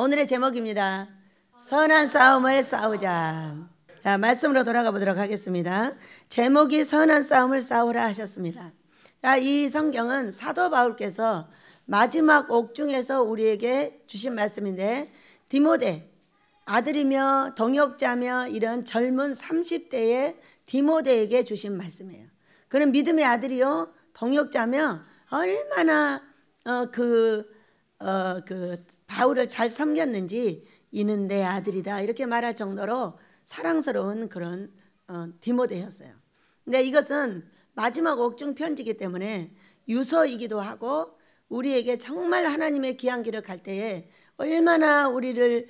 오늘의 제목입니다. 선한 싸움을 싸우자. 자, 말씀으로 돌아가 보도록 하겠습니다. 제목이 선한 싸움을 싸우라 하셨습니다. 자, 이 성경은 사도 바울께서 마지막 옥중에서 우리에게 주신 말씀인데, 디모데 아들이며 동역자며 이런 젊은 30대의 디모데에게 주신 말씀이에요. 그는 믿음의 아들이요 동역자며 얼마나 바울을 잘 섬겼는지 이는 내 아들이다 이렇게 말할 정도로 사랑스러운 그런 디모데였어요. 근데 이것은 마지막 옥중 편지이기 때문에 유서이기도 하고 우리에게 정말 하나님의 귀한 길을 갈 때에 얼마나 우리를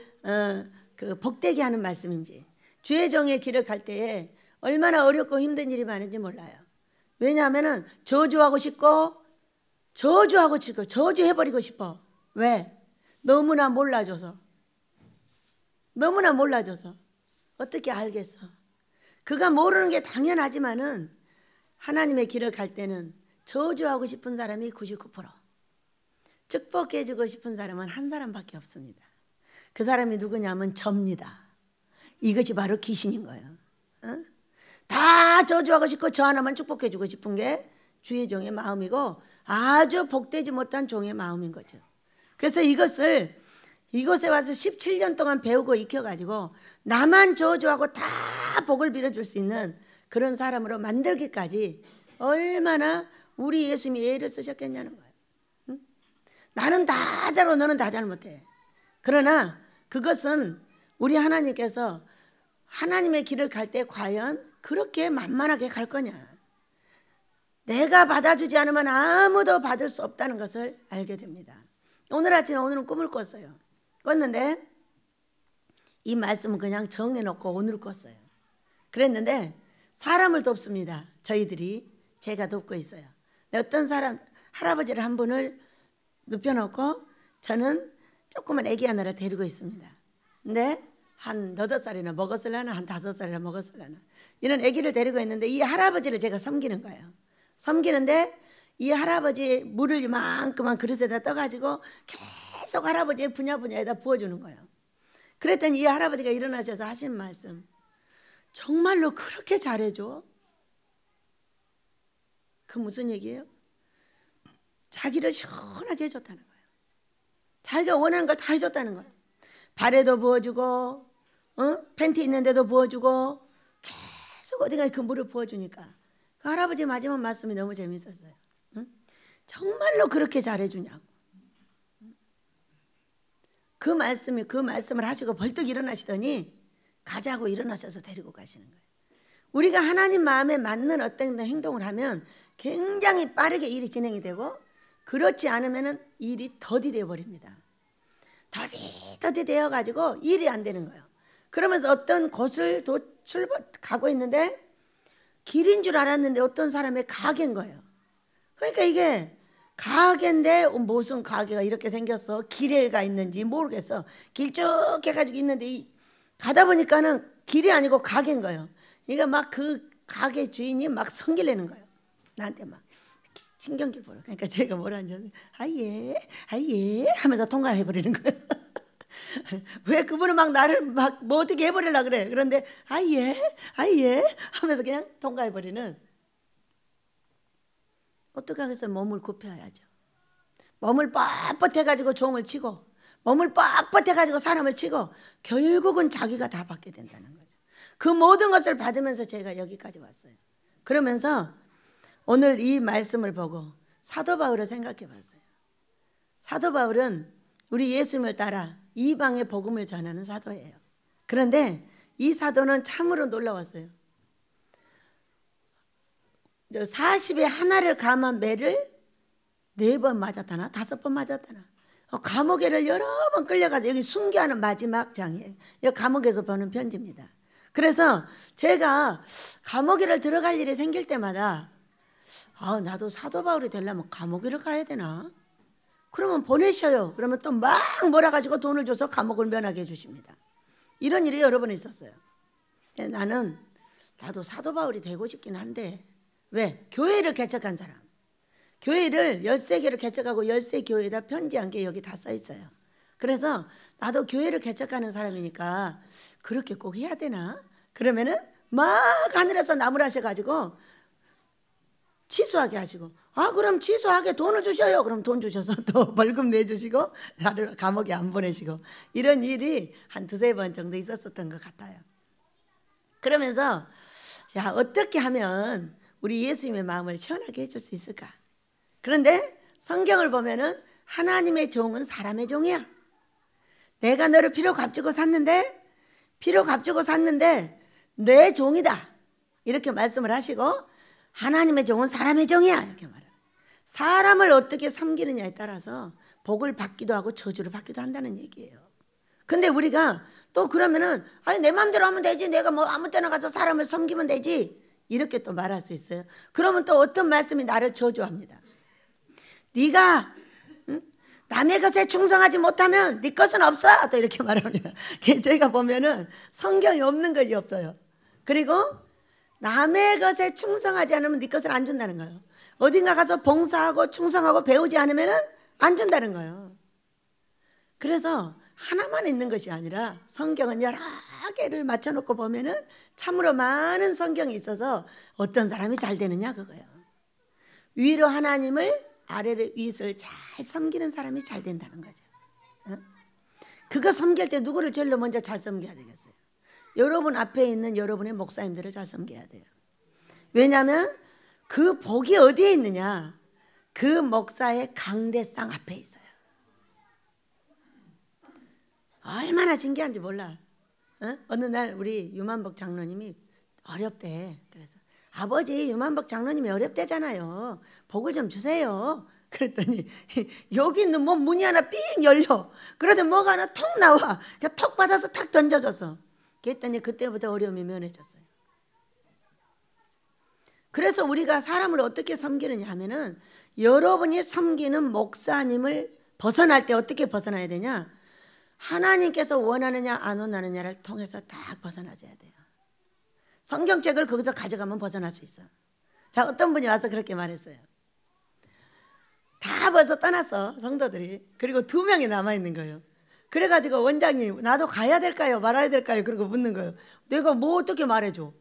복되게 하는 말씀인지, 주의 종의 길을 갈 때에 얼마나 어렵고 힘든 일이 많은지 몰라요. 왜냐하면 저주하고 싶고 저주해버리고 싶어. 왜? 너무나 몰라줘서. 어떻게 알겠어? 그가 모르는 게 당연하지만은 하나님의 길을 갈 때는 저주하고 싶은 사람이 99%, 축복해주고 싶은 사람은 한 사람밖에 없습니다. 그 사람이 누구냐면 접니다. 이것이 바로 귀신인 거예요. 다 저주하고 싶고 저 하나만 축복해주고 싶은 게 주의 종의 마음이고 아주 복되지 못한 종의 마음인 거죠. 그래서 이것을 이곳에 와서 17년 동안 배우고 익혀가지고 나만 저주하고 다 복을 빌어줄 수 있는 그런 사람으로 만들기까지 얼마나 우리 예수님이 애를 쓰셨겠냐는 거예요. 응? 나는 다 잘하고 너는 다 잘못해. 그러나 그것은 우리 하나님께서 하나님의 길을 갈 때 과연 그렇게 만만하게 갈 거냐. 내가 받아주지 않으면 아무도 받을 수 없다는 것을 알게 됩니다. 오늘 아침에 오늘은 꿈을 꿨어요. 꿨는데 이 말씀은 그냥 정해놓고 오늘 꿨어요. 그랬는데 사람을 돕습니다. 저희들이 제가 돕고 있어요. 어떤 사람 할아버지를 한 분을 눕혀놓고 저는 조그만 애기 하나를 데리고 있습니다. 근데 한 8살이나 먹었을라나 한 5살이나 먹었을라나 이런 애기를 데리고 있는데 이 할아버지를 제가 섬기는 거예요. 섬기는데 이 할아버지 물을 이만큼만 그릇에다 떠가지고 계속 할아버지의 분야에다 부어주는 거예요. 그랬더니 이 할아버지가 일어나셔서 하신 말씀, 정말로 그렇게 잘해줘? 그 무슨 얘기예요? 자기를 시원하게 해줬다는 거예요. 자기가 원하는 걸 다 해줬다는 거예요. 발에도 부어주고 팬티 있는데도 부어주고 계속 어디가 그 물을 부어주니까 그 할아버지 마지막 말씀이 너무 재밌었어요. 정말로 그렇게 잘해주냐고. 그 말씀을 하시고 벌떡 일어나시더니 가자고 일어나셔서 데리고 가시는 거예요. 우리가 하나님 마음에 맞는 어떤 행동을 하면 굉장히 빠르게 일이 진행이 되고, 그렇지 않으면 일이 더디되어 버립니다. 더디 되어가지고 일이 안 되는 거예요. 그러면서 어떤 곳을 가고 있는데 길인 줄 알았는데 어떤 사람의 가게인 거예요. 그러니까 이게 가게인데 무슨 가게가 이렇게 생겼어? 길에가 있는지 모르겠어. 길 쭉 해가지고 있는데 가다 보니까는 길이 아니고 가게인 거예요. 그러니까 막 그 가게 주인이 막 성질내는 거예요. 나한테 막 신경질 보러. 그러니까 제가 뭐라 하냐면 아예 하면서 통과해버리는 거예요. 왜 그분은 막 나를 막 뭐 어떻게 해버리려고 그래. 그런데 아예 하면서 그냥 통과해버리는. 어떻게 해서 몸을 굽혀야죠. 몸을 뻣뻣해가지고 종을 치고 몸을 뻣뻣해가지고 사람을 치고 결국은 자기가 다 받게 된다는 거죠. 그 모든 것을 받으면서 제가 여기까지 왔어요. 그러면서 오늘 이 말씀을 보고 사도 바울을 생각해 봤어요. 사도 바울은 우리 예수님을 따라 이방의 복음을 전하는 사도예요. 그런데 이 사도는 참으로 놀라웠어요. 40에 하나를 감한 매를 4번 맞았다나 5번 맞았다나, 감옥에를 여러 번 끌려가서 여기 순교하는 마지막 장이에요. 여기 감옥에서 보는 편지입니다. 그래서 제가 감옥에를 들어갈 일이 생길 때마다 나도 사도 바울이 되려면 감옥에를 가야 되나? 그러면 보내셔요. 그러면 또 막 몰아가지고 돈을 줘서 감옥을 면하게 해주십니다. 이런 일이 여러 번 있었어요. 나도 사도 바울이 되고 싶긴 한데, 왜? 교회를 개척한 사람. 교회를 13개를 개척하고 13교회에다 편지한 게 여기 다 써 있어요. 그래서 나도 교회를 개척하는 사람이니까 그렇게 꼭 해야 되나? 그러면은 막 하늘에서 나무라셔가지고 취소하게 하시고, 아 그럼 취소하게 돈을 주셔요. 그럼 돈 주셔서 또 벌금 내주시고 나를 감옥에 안 보내시고, 이런 일이 한 두세 번 정도 있었던 것 같아요. 그러면서 야, 어떻게 하면 우리 예수님의 마음을 시원하게 해줄 수 있을까? 그런데 성경을 보면은 하나님의 종은 사람의 종이야. 내가 너를 피로 값주고 샀는데 내 종이다, 이렇게 말씀을 하시고, 하나님의 종은 사람의 종이야, 이렇게 말해요. 사람을 어떻게 섬기느냐에 따라서 복을 받기도 하고 저주를 받기도 한다는 얘기예요. 근데 우리가 또 그러면은 아니 내 마음대로 하면 되지, 내가 뭐 아무 때나 가서 사람을 섬기면 되지, 이렇게 또 말할 수 있어요. 그러면 또 어떤 말씀이 나를 저주합니다. 네가 남의 것에 충성하지 못하면 네 것은 없어, 또 이렇게 말합니다. 저희가 보면은 성경이 없는 것이 없어요. 그리고 남의 것에 충성하지 않으면 네 것을 안 준다는 거예요. 어딘가 가서 봉사하고 충성하고 배우지 않으면 안 준다는 거예요. 그래서 하나만 있는 것이 아니라 성경은 여러 개를 맞춰놓고 보면은 참으로 많은 성경이 있어서 어떤 사람이 잘 되느냐 그거예요. 위로 하나님을, 아래로 이웃을 잘 섬기는 사람이 잘 된다는 거죠. 그거 섬길 때 누구를 제일 먼저 잘 섬겨야 되겠어요? 여러분 앞에 있는 여러분의 목사님들을 잘 섬겨야 돼요. 왜냐하면 그 복이 어디에 있느냐? 그 목사의 강대상 앞에 있어요. 얼마나 신기한지 몰라. 어느 날 우리 유만복 장로님이 어렵대. 그래서 아버지, 유만복 장로님이 어렵대잖아요. 복을 좀 주세요. 그랬더니 여기 있는 뭐 문이 하나 삥 열려. 그러더니 뭐가 하나 톡 나와. 그냥 톡 받아서 탁 던져줬어. 그랬더니 그때부터 어려움이 면해졌어요. 그래서 우리가 사람을 어떻게 섬기느냐 하면은, 여러분이 섬기는 목사님을 벗어날 때 어떻게 벗어나야 되냐? 하나님께서 원하느냐 안 원하느냐를 통해서 딱 벗어나줘야 돼요. 성경책을 거기서 가져가면 벗어날 수 있어. 자, 어떤 분이 와서 그렇게 말했어요. 다 벌써 떠났어, 성도들이. 그리고 2명이 남아있는 거예요. 그래가지고 원장님, 나도 가야 될까요 말아야 될까요? 그러고 묻는 거예요. 내가 뭐 어떻게 말해줘?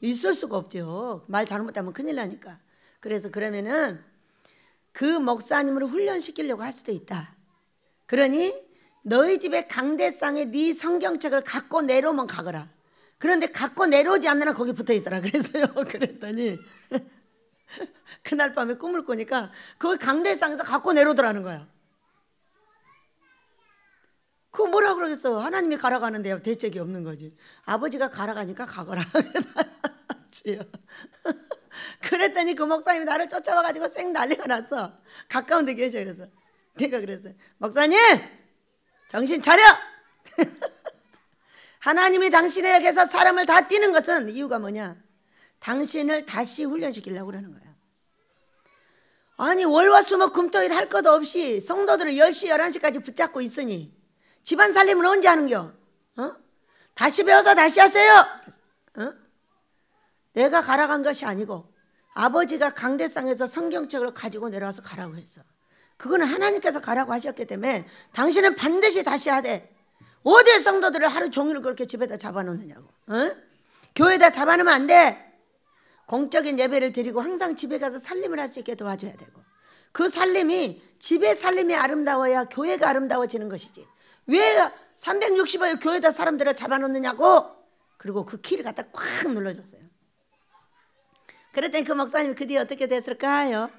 있을 수가 없죠. 말 잘못하면 큰일 나니까. 그래서 그러면은 그 목사님을 훈련시키려고 할 수도 있다. 그러니 너희 집에 강대상에 네 성경책을 갖고 내려오면 가거라. 그런데 갖고 내려오지 않느라 거기 붙어 있어라 그랬어요. 그랬더니 그날 밤에 꿈을 꾸니까 그 강대상에서 갖고 내려오더라는 거야. 그거 뭐라 그러겠어? 하나님이 가라가는데요, 대책이 없는 거지. 아버지가 가라가니까 가거라. 그랬더니 그 목사님이 나를 쫓아와가지고 쌩 난리가 났어. 가까운 데 계셔. 그래서 내가 그랬어요. 목사님, 정신 차려! 하나님이 당신에게서 사람을 다 띄는 것은 이유가 뭐냐? 당신을 다시 훈련시키려고 그러는 거야. 아니 월화수목금토일 할 것 없이 성도들을 10시 11시까지 붙잡고 있으니 집안 살림을 언제 하는겨? 다시 배워서 다시 하세요. 내가 가라간 것이 아니고 아버지가 강대상에서 성경책을 가지고 내려와서 가라고 했어. 그거는 하나님께서 가라고 하셨기 때문에 당신은 반드시 다시 하되, 어디 성도들을 하루 종일 그렇게 집에다 잡아놓느냐고. 교회에다 잡아놓으면 안 돼. 공적인 예배를 드리고 항상 집에 가서 살림을 할 수 있게 도와줘야 되고, 그 살림이 집의 살림이 아름다워야 교회가 아름다워지는 것이지. 왜 365일 교회에다 사람들을 잡아놓느냐고. 그리고 그 키를 갖다 꽉 눌러줬어요. 그랬더니 그 목사님이 그 뒤에 어떻게 됐을까요?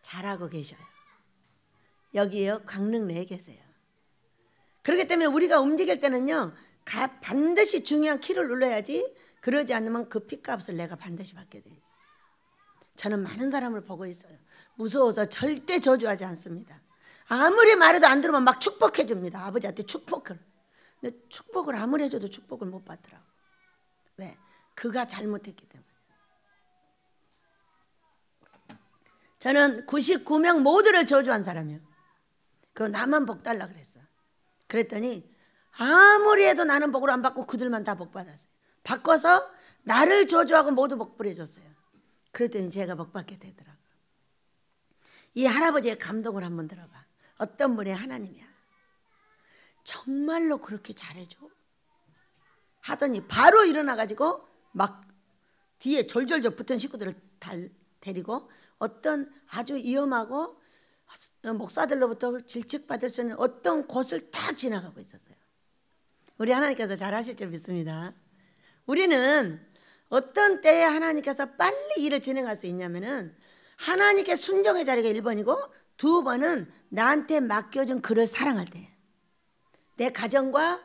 잘하고 계셔요. 여기요, 강릉 내에 계세요. 그렇기 때문에 우리가 움직일 때는요, 반드시 중요한 키를 눌러야지. 그러지 않으면 그 핏값을 내가 반드시 받게 돼 있어요. 저는 많은 사람을 보고 있어요. 무서워서 절대 저주하지 않습니다. 아무리 말해도 안 들으면 막 축복해 줍니다. 아버지한테 축복을. 근데 축복을 아무리 해줘도 축복을 못 받더라고. 왜? 그가 잘못했기 때문에. 저는 99명 모두를 저주한 사람이에요. 그거 나만 복 달라 그랬어. 그랬더니 아무리 해도 나는 복을 안 받고 그들만 다 복 받았어요. 바꿔서 나를 저주하고 모두 복 뿌려줬어요. 그랬더니 제가 복 받게 되더라고요. 이 할아버지의 감동을 한번 들어봐. 어떤 분의 하나님이야. 정말로 그렇게 잘해줘? 하더니 바로 일어나가지고 막 뒤에 졸졸졸 붙은 식구들을 데리고 어떤 아주 위험하고 목사들로부터 질책받을 수 있는 어떤 곳을 딱 지나가고 있었어요. 우리 하나님께서 잘하실 줄 믿습니다. 우리는 어떤 때에 하나님께서 빨리 일을 진행할 수 있냐면은 하나님께 순종의 자리가 1번이고 2번은 나한테 맡겨준 그를 사랑할 때, 내 가정과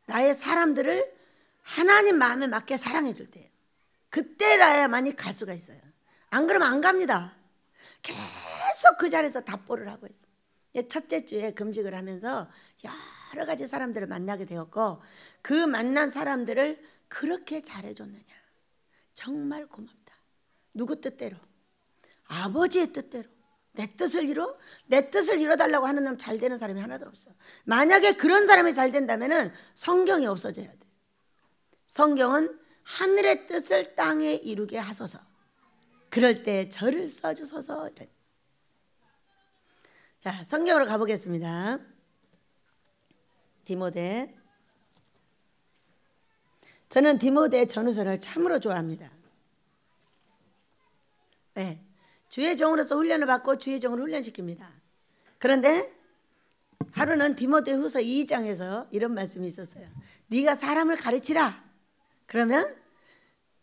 나의 사람들을 하나님 마음에 맞게 사랑해 줄 때예요. 그때라야만이 갈 수가 있어요. 안 그러면 안 갑니다. 계속 그 자리에서 답보를 하고 있어요. 첫째 주에 금식을 하면서 여러 가지 사람들을 만나게 되었고, 그 만난 사람들을 그렇게 잘해줬느냐, 정말 고맙다. 누구 뜻대로? 아버지의 뜻대로. 내 뜻을 이뤄달라고 하는 놈 잘 되는 사람이 하나도 없어. 만약에 그런 사람이 잘 된다면 성경이 없어져야 돼. 성경은 하늘의 뜻을 땅에 이루게 하소서, 그럴 때 저를 써주소서. 자, 성경으로 가보겠습니다. 디모데. 저는 디모데 전후서를 참으로 좋아합니다. 네, 주의 종으로서 훈련을 받고 주의 종을 훈련시킵니다. 그런데 하루는 디모데후서 2장에서 이런 말씀이 있었어요. 네가 사람을 가르치라. 그러면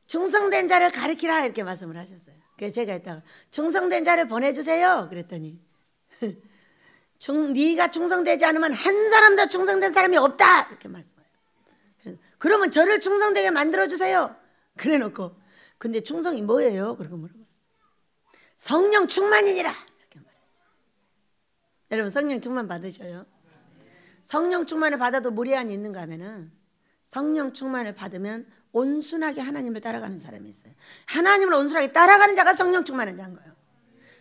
충성된 자를 가르치라, 이렇게 말씀을 하셨어요. 그래서 제가 했다가 충성된 자를 보내주세요 그랬더니 네가 충성되지 않으면 한 사람도 충성된 사람이 없다, 이렇게 말씀해요. 그러면 저를 충성되게 만들어주세요 그래 놓고, 근데 충성이 뭐예요? 그러고 물어봐요. 성령 충만이니라, 이렇게 말해요. 여러분, 성령 충만 받으셔요? 성령 충만을 받아도 무례한이 있는가 하면은, 성령 충만을 받으면 온순하게 하나님을 따라가는 사람이 있어요. 하나님을 온순하게 따라가는 자가 성령 충만한 자인 거예요.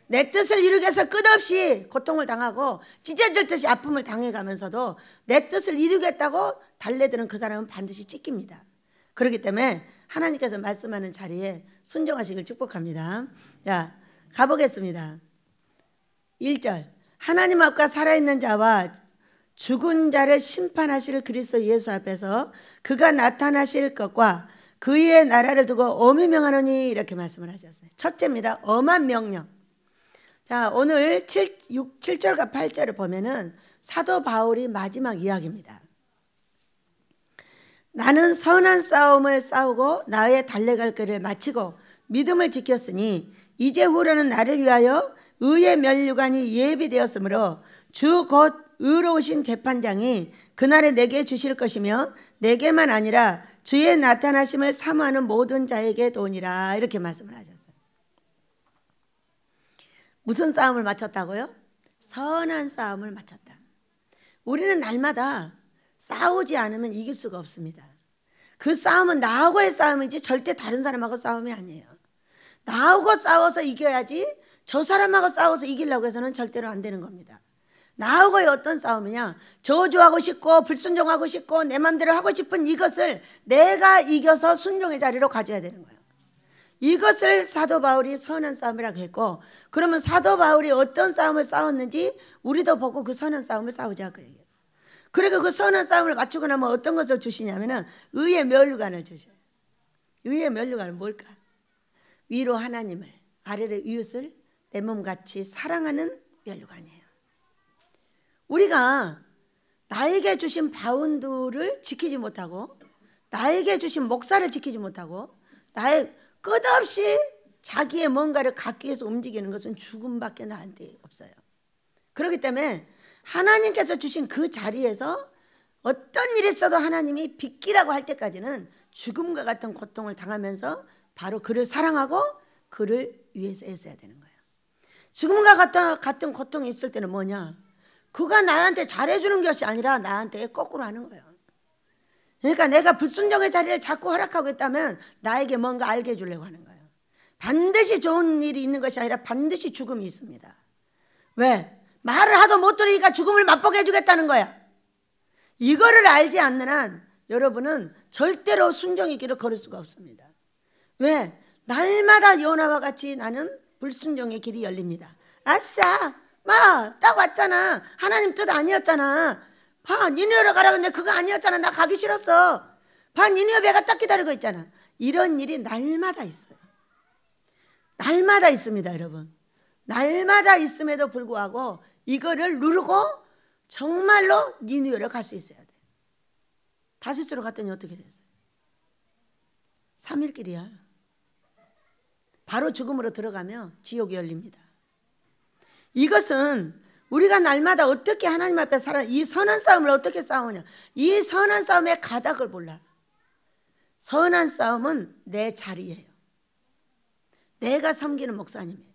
내 뜻을 이루기 위해서 끝없이 고통을 당하고 찢어질 듯이 아픔을 당해가면서도 내 뜻을 이루겠다고 달래드는 그 사람은 반드시 찢깁니다. 그렇기 때문에 하나님께서 말씀하는 자리에 순종하시길 축복합니다. 자, 가보겠습니다. 1절. 하나님 앞과 살아있는 자와 죽은 자를 심판하실 그리스도 예수 앞에서 그가 나타나실 것과 그의 나라를 두고 엄히 명하노니, 이렇게 말씀을 하셨어요. 첫째입니다. 엄한 명령. 자, 오늘 7절과 8절을 보면은 사도 바울이 마지막 이야기입니다. 나는 선한 싸움을 싸우고 나의 달려갈 길을 마치고 믿음을 지켰으니 이제후로는 나를 위하여 의의 면류관이 예비되었으므로 주 곧 의로우신 재판장이 그날에 내게 주실 것이며 내게만 아니라 주의 나타나심을 사모하는 모든 자에게 도니라, 이렇게 말씀을 하셨어요. 무슨 싸움을 마쳤다고요? 선한 싸움을 마쳤다. 우리는 날마다 싸우지 않으면 이길 수가 없습니다. 그 싸움은 나하고의 싸움이지 절대 다른 사람하고 싸움이 아니에요. 나하고 싸워서 이겨야지 저 사람하고 싸워서 이기려고 해서는 절대로 안 되는 겁니다. 나하고의 어떤 싸움이냐, 저주하고 싶고 불순종하고 싶고 내 맘대로 하고 싶은 이것을 내가 이겨서 순종의 자리로 가져야 되는 거예요. 이것을 사도 바울이 선한 싸움이라고 했고, 그러면 사도 바울이 어떤 싸움을 싸웠는지 우리도 보고 그 선한 싸움을 싸우자, 그 얘기예요. 그리고 그 선한 싸움을 맞추고 나면 어떤 것을 주시냐면은 의의 면류관을 주셔요. 의의 면류관은 뭘까? 위로 하나님을, 아래로 이웃을 내 몸같이 사랑하는 면류관이에요. 우리가 나에게 주신 바운드를 지키지 못하고 나에게 주신 목사를 지키지 못하고 나의 끝없이 자기의 뭔가를 갖기 위해서 움직이는 것은 죽음밖에 나한테 없어요. 그렇기 때문에 하나님께서 주신 그 자리에서 어떤 일이 있어도 하나님이 빗기라고 할 때까지는 죽음과 같은 고통을 당하면서 바로 그를 사랑하고 그를 위해서 애써야 되는 거예요. 죽음과 같은 고통이 있을 때는 뭐냐? 그가 나한테 잘해주는 것이 아니라 나한테 거꾸로 하는 거예요. 그러니까 내가 불순종의 자리를 자꾸 허락하고 있다면 나에게 뭔가 알게 해주려고 하는 거예요. 반드시 좋은 일이 있는 것이 아니라 반드시 죽음이 있습니다. 왜? 말을 하도 못 들으니까 죽음을 맛보게 해주겠다는 거야. 이거를 알지 않는 한 여러분은 절대로 순종의 길을 걸을 수가 없습니다. 왜? 날마다 요나와 같이 나는 불순종의 길이 열립니다. 아싸! 딱 왔잖아. 하나님 뜻 아니었잖아. 봐, 니네로 가라. 근데 그거 아니었잖아. 나 가기 싫었어. 봐, 니네 배가 딱 기다리고 있잖아. 이런 일이 날마다 있어요. 날마다 있습니다, 여러분. 날마다 있음에도 불구하고 이거를 누르고 정말로 니느웨로 갈 수 있어야 돼. 다시스로 갔더니 어떻게 됐어요? 3일 길이야. 바로 죽음으로 들어가면 지옥이 열립니다. 이것은 우리가 날마다 어떻게 하나님 앞에 살아, 이 선한 싸움을 어떻게 싸우냐. 이 선한 싸움의 가닥을 몰라. 선한 싸움은 내 자리예요. 내가 섬기는 목사님이에요.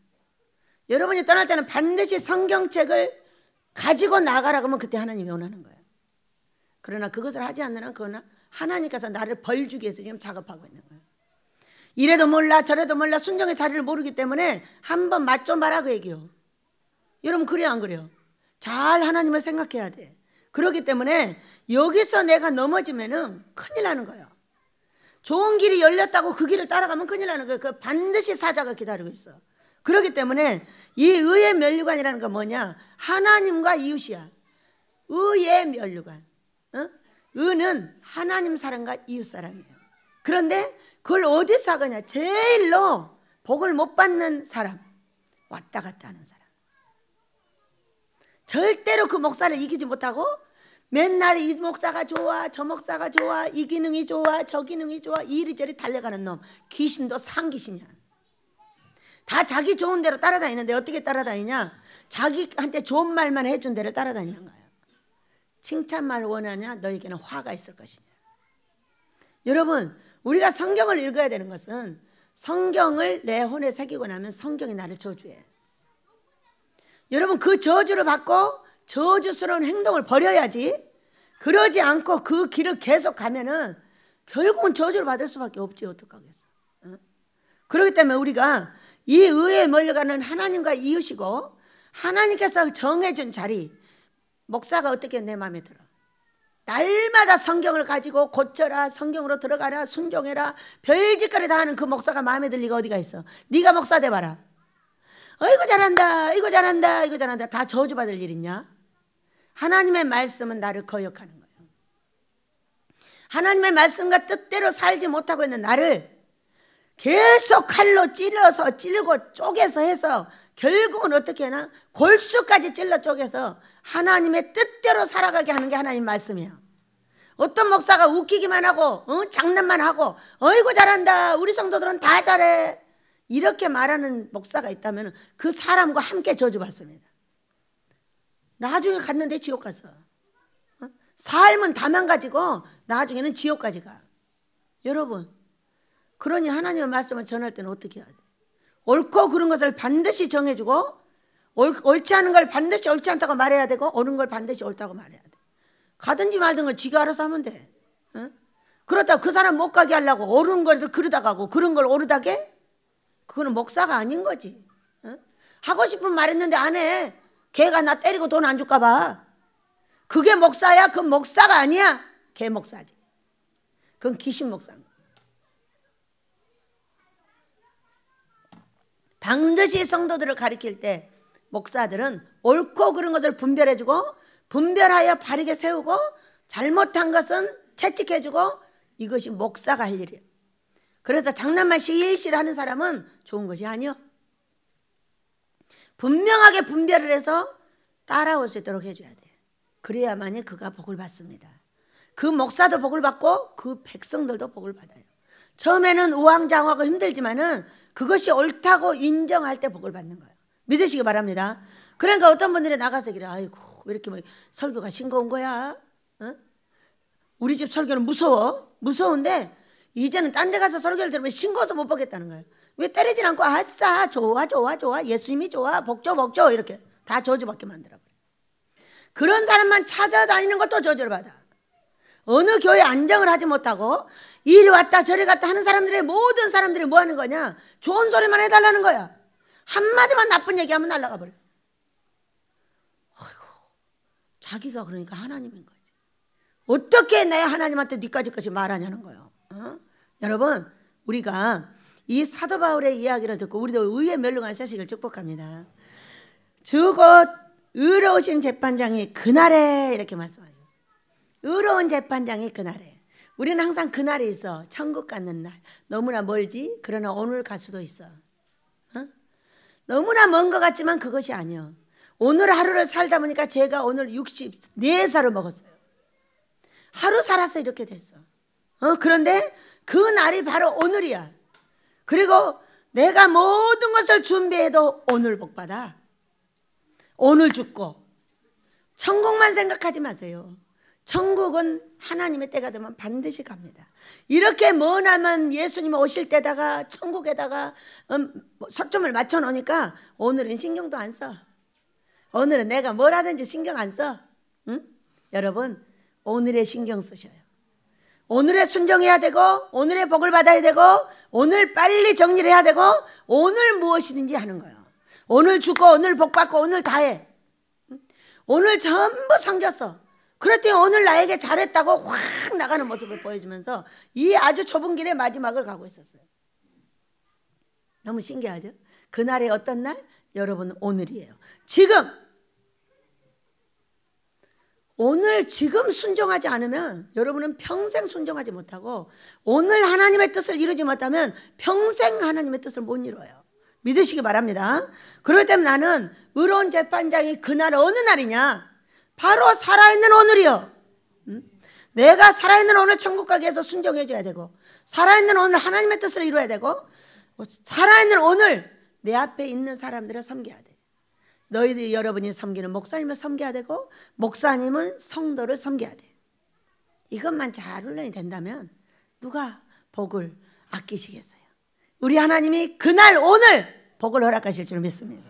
여러분이 떠날 때는 반드시 성경책을 가지고 나가라고 하면 그때 하나님이 원하는 거예요. 그러나 그것을 하지 않는 한 그거는 하나님께서 나를 벌 주기 위해서 지금 작업하고 있는 거예요. 이래도 몰라 저래도 몰라 순종의 자리를 모르기 때문에 한번 맛 좀 봐라 그 얘기요. 여러분 그래요 안 그래요? 잘 하나님을 생각해야 돼. 그렇기 때문에 여기서 내가 넘어지면은 큰일 나는 거예요. 좋은 길이 열렸다고 그 길을 따라가면 큰일 나는 거예요. 그 반드시 사자가 기다리고 있어. 그렇기 때문에 이 의의 면류관이라는 건 뭐냐? 하나님과 이웃이야. 의의 면류관. 의는 하나님 사랑과 이웃 사랑이에요. 그런데 그걸 어디서 하느냐? 제일로 복을 못 받는 사람, 왔다 갔다 하는 사람. 절대로 그 목사를 이기지 못하고 맨날 이 목사가 좋아 저 목사가 좋아 이 기능이 좋아 저 기능이 좋아 이리저리 달려가는 놈. 귀신도 상귀신이야. 다 자기 좋은 대로 따라다니는데 어떻게 따라다니냐? 자기한테 좋은 말만 해준 대로 따라다니는 거예요. 칭찬말 원하냐? 너에게는 화가 있을 것이냐. 여러분 우리가 성경을 읽어야 되는 것은 성경을 내 혼에 새기고 나면 성경이 나를 저주해. 여러분 그 저주를 받고 저주스러운 행동을 버려야지. 그러지 않고 그 길을 계속 가면은 결국은 저주를 받을 수밖에 없지. 어떡하겠어. 그렇기 때문에 우리가 이 의에 몰려가는 하나님과 이웃이고 하나님께서 정해준 자리. 목사가 어떻게 내 마음에 들어? 날마다 성경을 가지고 고쳐라 성경으로 들어가라 순종해라 별짓거리 다 하는 그 목사가 마음에 들 리가 어디가 있어. 네가 목사 돼봐라. 이거 잘한다 이거 잘한다 이거 잘한다. 다 저주받을 일 있냐? 하나님의 말씀은 나를 거역하는 거예요. 하나님의 말씀과 뜻대로 살지 못하고 있는 나를 계속 칼로 찔러서 찔고 쪼개서 해서 결국은 어떻게 하나? 골수까지 찔러 쪼개서 하나님의 뜻대로 살아가게 하는 게 하나님 말씀이에요. 어떤 목사가 웃기기만 하고 장난만 하고 어이구 잘한다 우리 성도들은 다 잘해 이렇게 말하는 목사가 있다면 그 사람과 함께 저주받습니다. 나중에 갔는데 지옥 갔어. 삶은 다 망가지고 나중에는 지옥까지 가. 여러분 그러니 하나님의 말씀을 전할 때는 어떻게 해야 돼? 옳고 그른 것을 반드시 정해주고 옳지 않은 걸 반드시 옳지 않다고 말해야 되고 옳은 걸 반드시 옳다고 말해야 돼. 가든지 말든지 지가 알아서 하면 돼. 그렇다고 그 사람 못 가게 하려고 옳은 것을 그르다 가고 그런 걸 옳으다게? 그거는 목사가 아닌 거지. 하고 싶은 말 했는데 안 해. 걔가 나 때리고 돈 안 줄까 봐. 그게 목사야? 그건 목사가 아니야. 걔 목사지. 그건 귀신 목사인 거야. 반드시 성도들을 가리킬 때 목사들은 옳고 그른 것을 분별해주고 분별하여 바르게 세우고 잘못한 것은 채찍해주고 이것이 목사가 할 일이에요. 그래서 장난만 실실 하는 사람은 좋은 것이 아니요. 분명하게 분별을 해서 따라올 수 있도록 해줘야 돼. 그래야만이 그가 복을 받습니다. 그 목사도 복을 받고 그 백성들도 복을 받아요. 처음에는 우왕좌왕하고 힘들지만은 그것이 옳다고 인정할 때 복을 받는 거예요. 믿으시기 바랍니다. 그러니까 어떤 분들이 나가서 그래. 아이고 왜 이렇게 뭐 설교가 싱거운 거야? 우리 집 설교는 무서워. 무서운데 이제는 딴 데 가서 설교를 들으면 싱거워서 못 보겠다는 거예요. 왜 때리진 않고 아싸 좋아 좋아 좋아 예수님이 좋아 복줘 복줘 이렇게 다 저주받게 만들어버려. 그런 사람만 찾아다니는 것도 저주를 받아. 어느 교회 안정을 하지 못하고 이리 왔다 저리 갔다 하는 사람들의 모든 사람들이 뭐 하는 거냐? 좋은 소리만 해달라는 거야. 한마디만 나쁜 얘기하면 날아가 버려. 어이구, 자기가 그러니까 하나님인 거지. 어떻게 내 하나님한테 니까지 것이 말하냐는 거예요. 여러분 우리가 이 사도 바울의 이야기를 듣고 우리도 의의 멸류관 세식을 축복합니다. 주 곧 의로우신 재판장이 그날에 이렇게 말씀하셨어요. 의로운 재판장이 그날에. 우리는 항상 그날이 있어. 천국 가는 날. 너무나 멀지? 그러나 오늘 갈 수도 있어. 어? 너무나 먼 것 같지만 그것이 아니야. 오늘 하루를 살다 보니까 제가 오늘 64살을 먹었어요. 하루 살아서 이렇게 됐어. 그런데 그 날이 바로 오늘이야. 그리고 내가 모든 것을 준비해도 오늘 복 받아. 오늘 죽고. 천국만 생각하지 마세요. 천국은 하나님의 때가 되면 반드시 갑니다. 이렇게 머나먼 예수님 오실 때다가 천국에다가 초점을 맞춰 놓으니까 오늘은 신경도 안 써. 오늘은 내가 뭘 하든지 신경 안 써. 응? 여러분, 오늘에 신경 쓰셔요. 오늘에 순종해야 되고, 오늘의 복을 받아야 되고, 오늘 빨리 정리를 해야 되고, 오늘 무엇이든지 하는 거예요. 오늘 죽고, 오늘 복 받고, 오늘 다 해. 오늘 전부 섬겼어. 그랬더니 오늘 나에게 잘했다고 확 나가는 모습을 보여주면서 이 아주 좁은 길의 마지막을 가고 있었어요. 너무 신기하죠? 그날의 어떤 날? 여러분, 오늘이에요. 지금! 오늘 지금 순종하지 않으면 여러분은 평생 순종하지 못하고, 오늘 하나님의 뜻을 이루지 못하면 평생 하나님의 뜻을 못 이뤄요. 믿으시기 바랍니다. 그렇기 때문에 나는 의로운 재판장이 그날 어느 날이냐? 바로 살아있는 오늘이요. 내가 살아있는 오늘 천국 가기 위해서 순종해 줘야 되고, 살아있는 오늘 하나님의 뜻을 이루어야 되고, 살아있는 오늘 내 앞에 있는 사람들을 섬겨야 돼. 너희들이 여러분이 섬기는 목사님을 섬겨야 되고, 목사님은 성도를 섬겨야 돼. 이것만 잘 훈련이 된다면 누가 복을 아끼시겠어요? 우리 하나님이 그날 오늘 복을 허락하실 줄 믿습니다.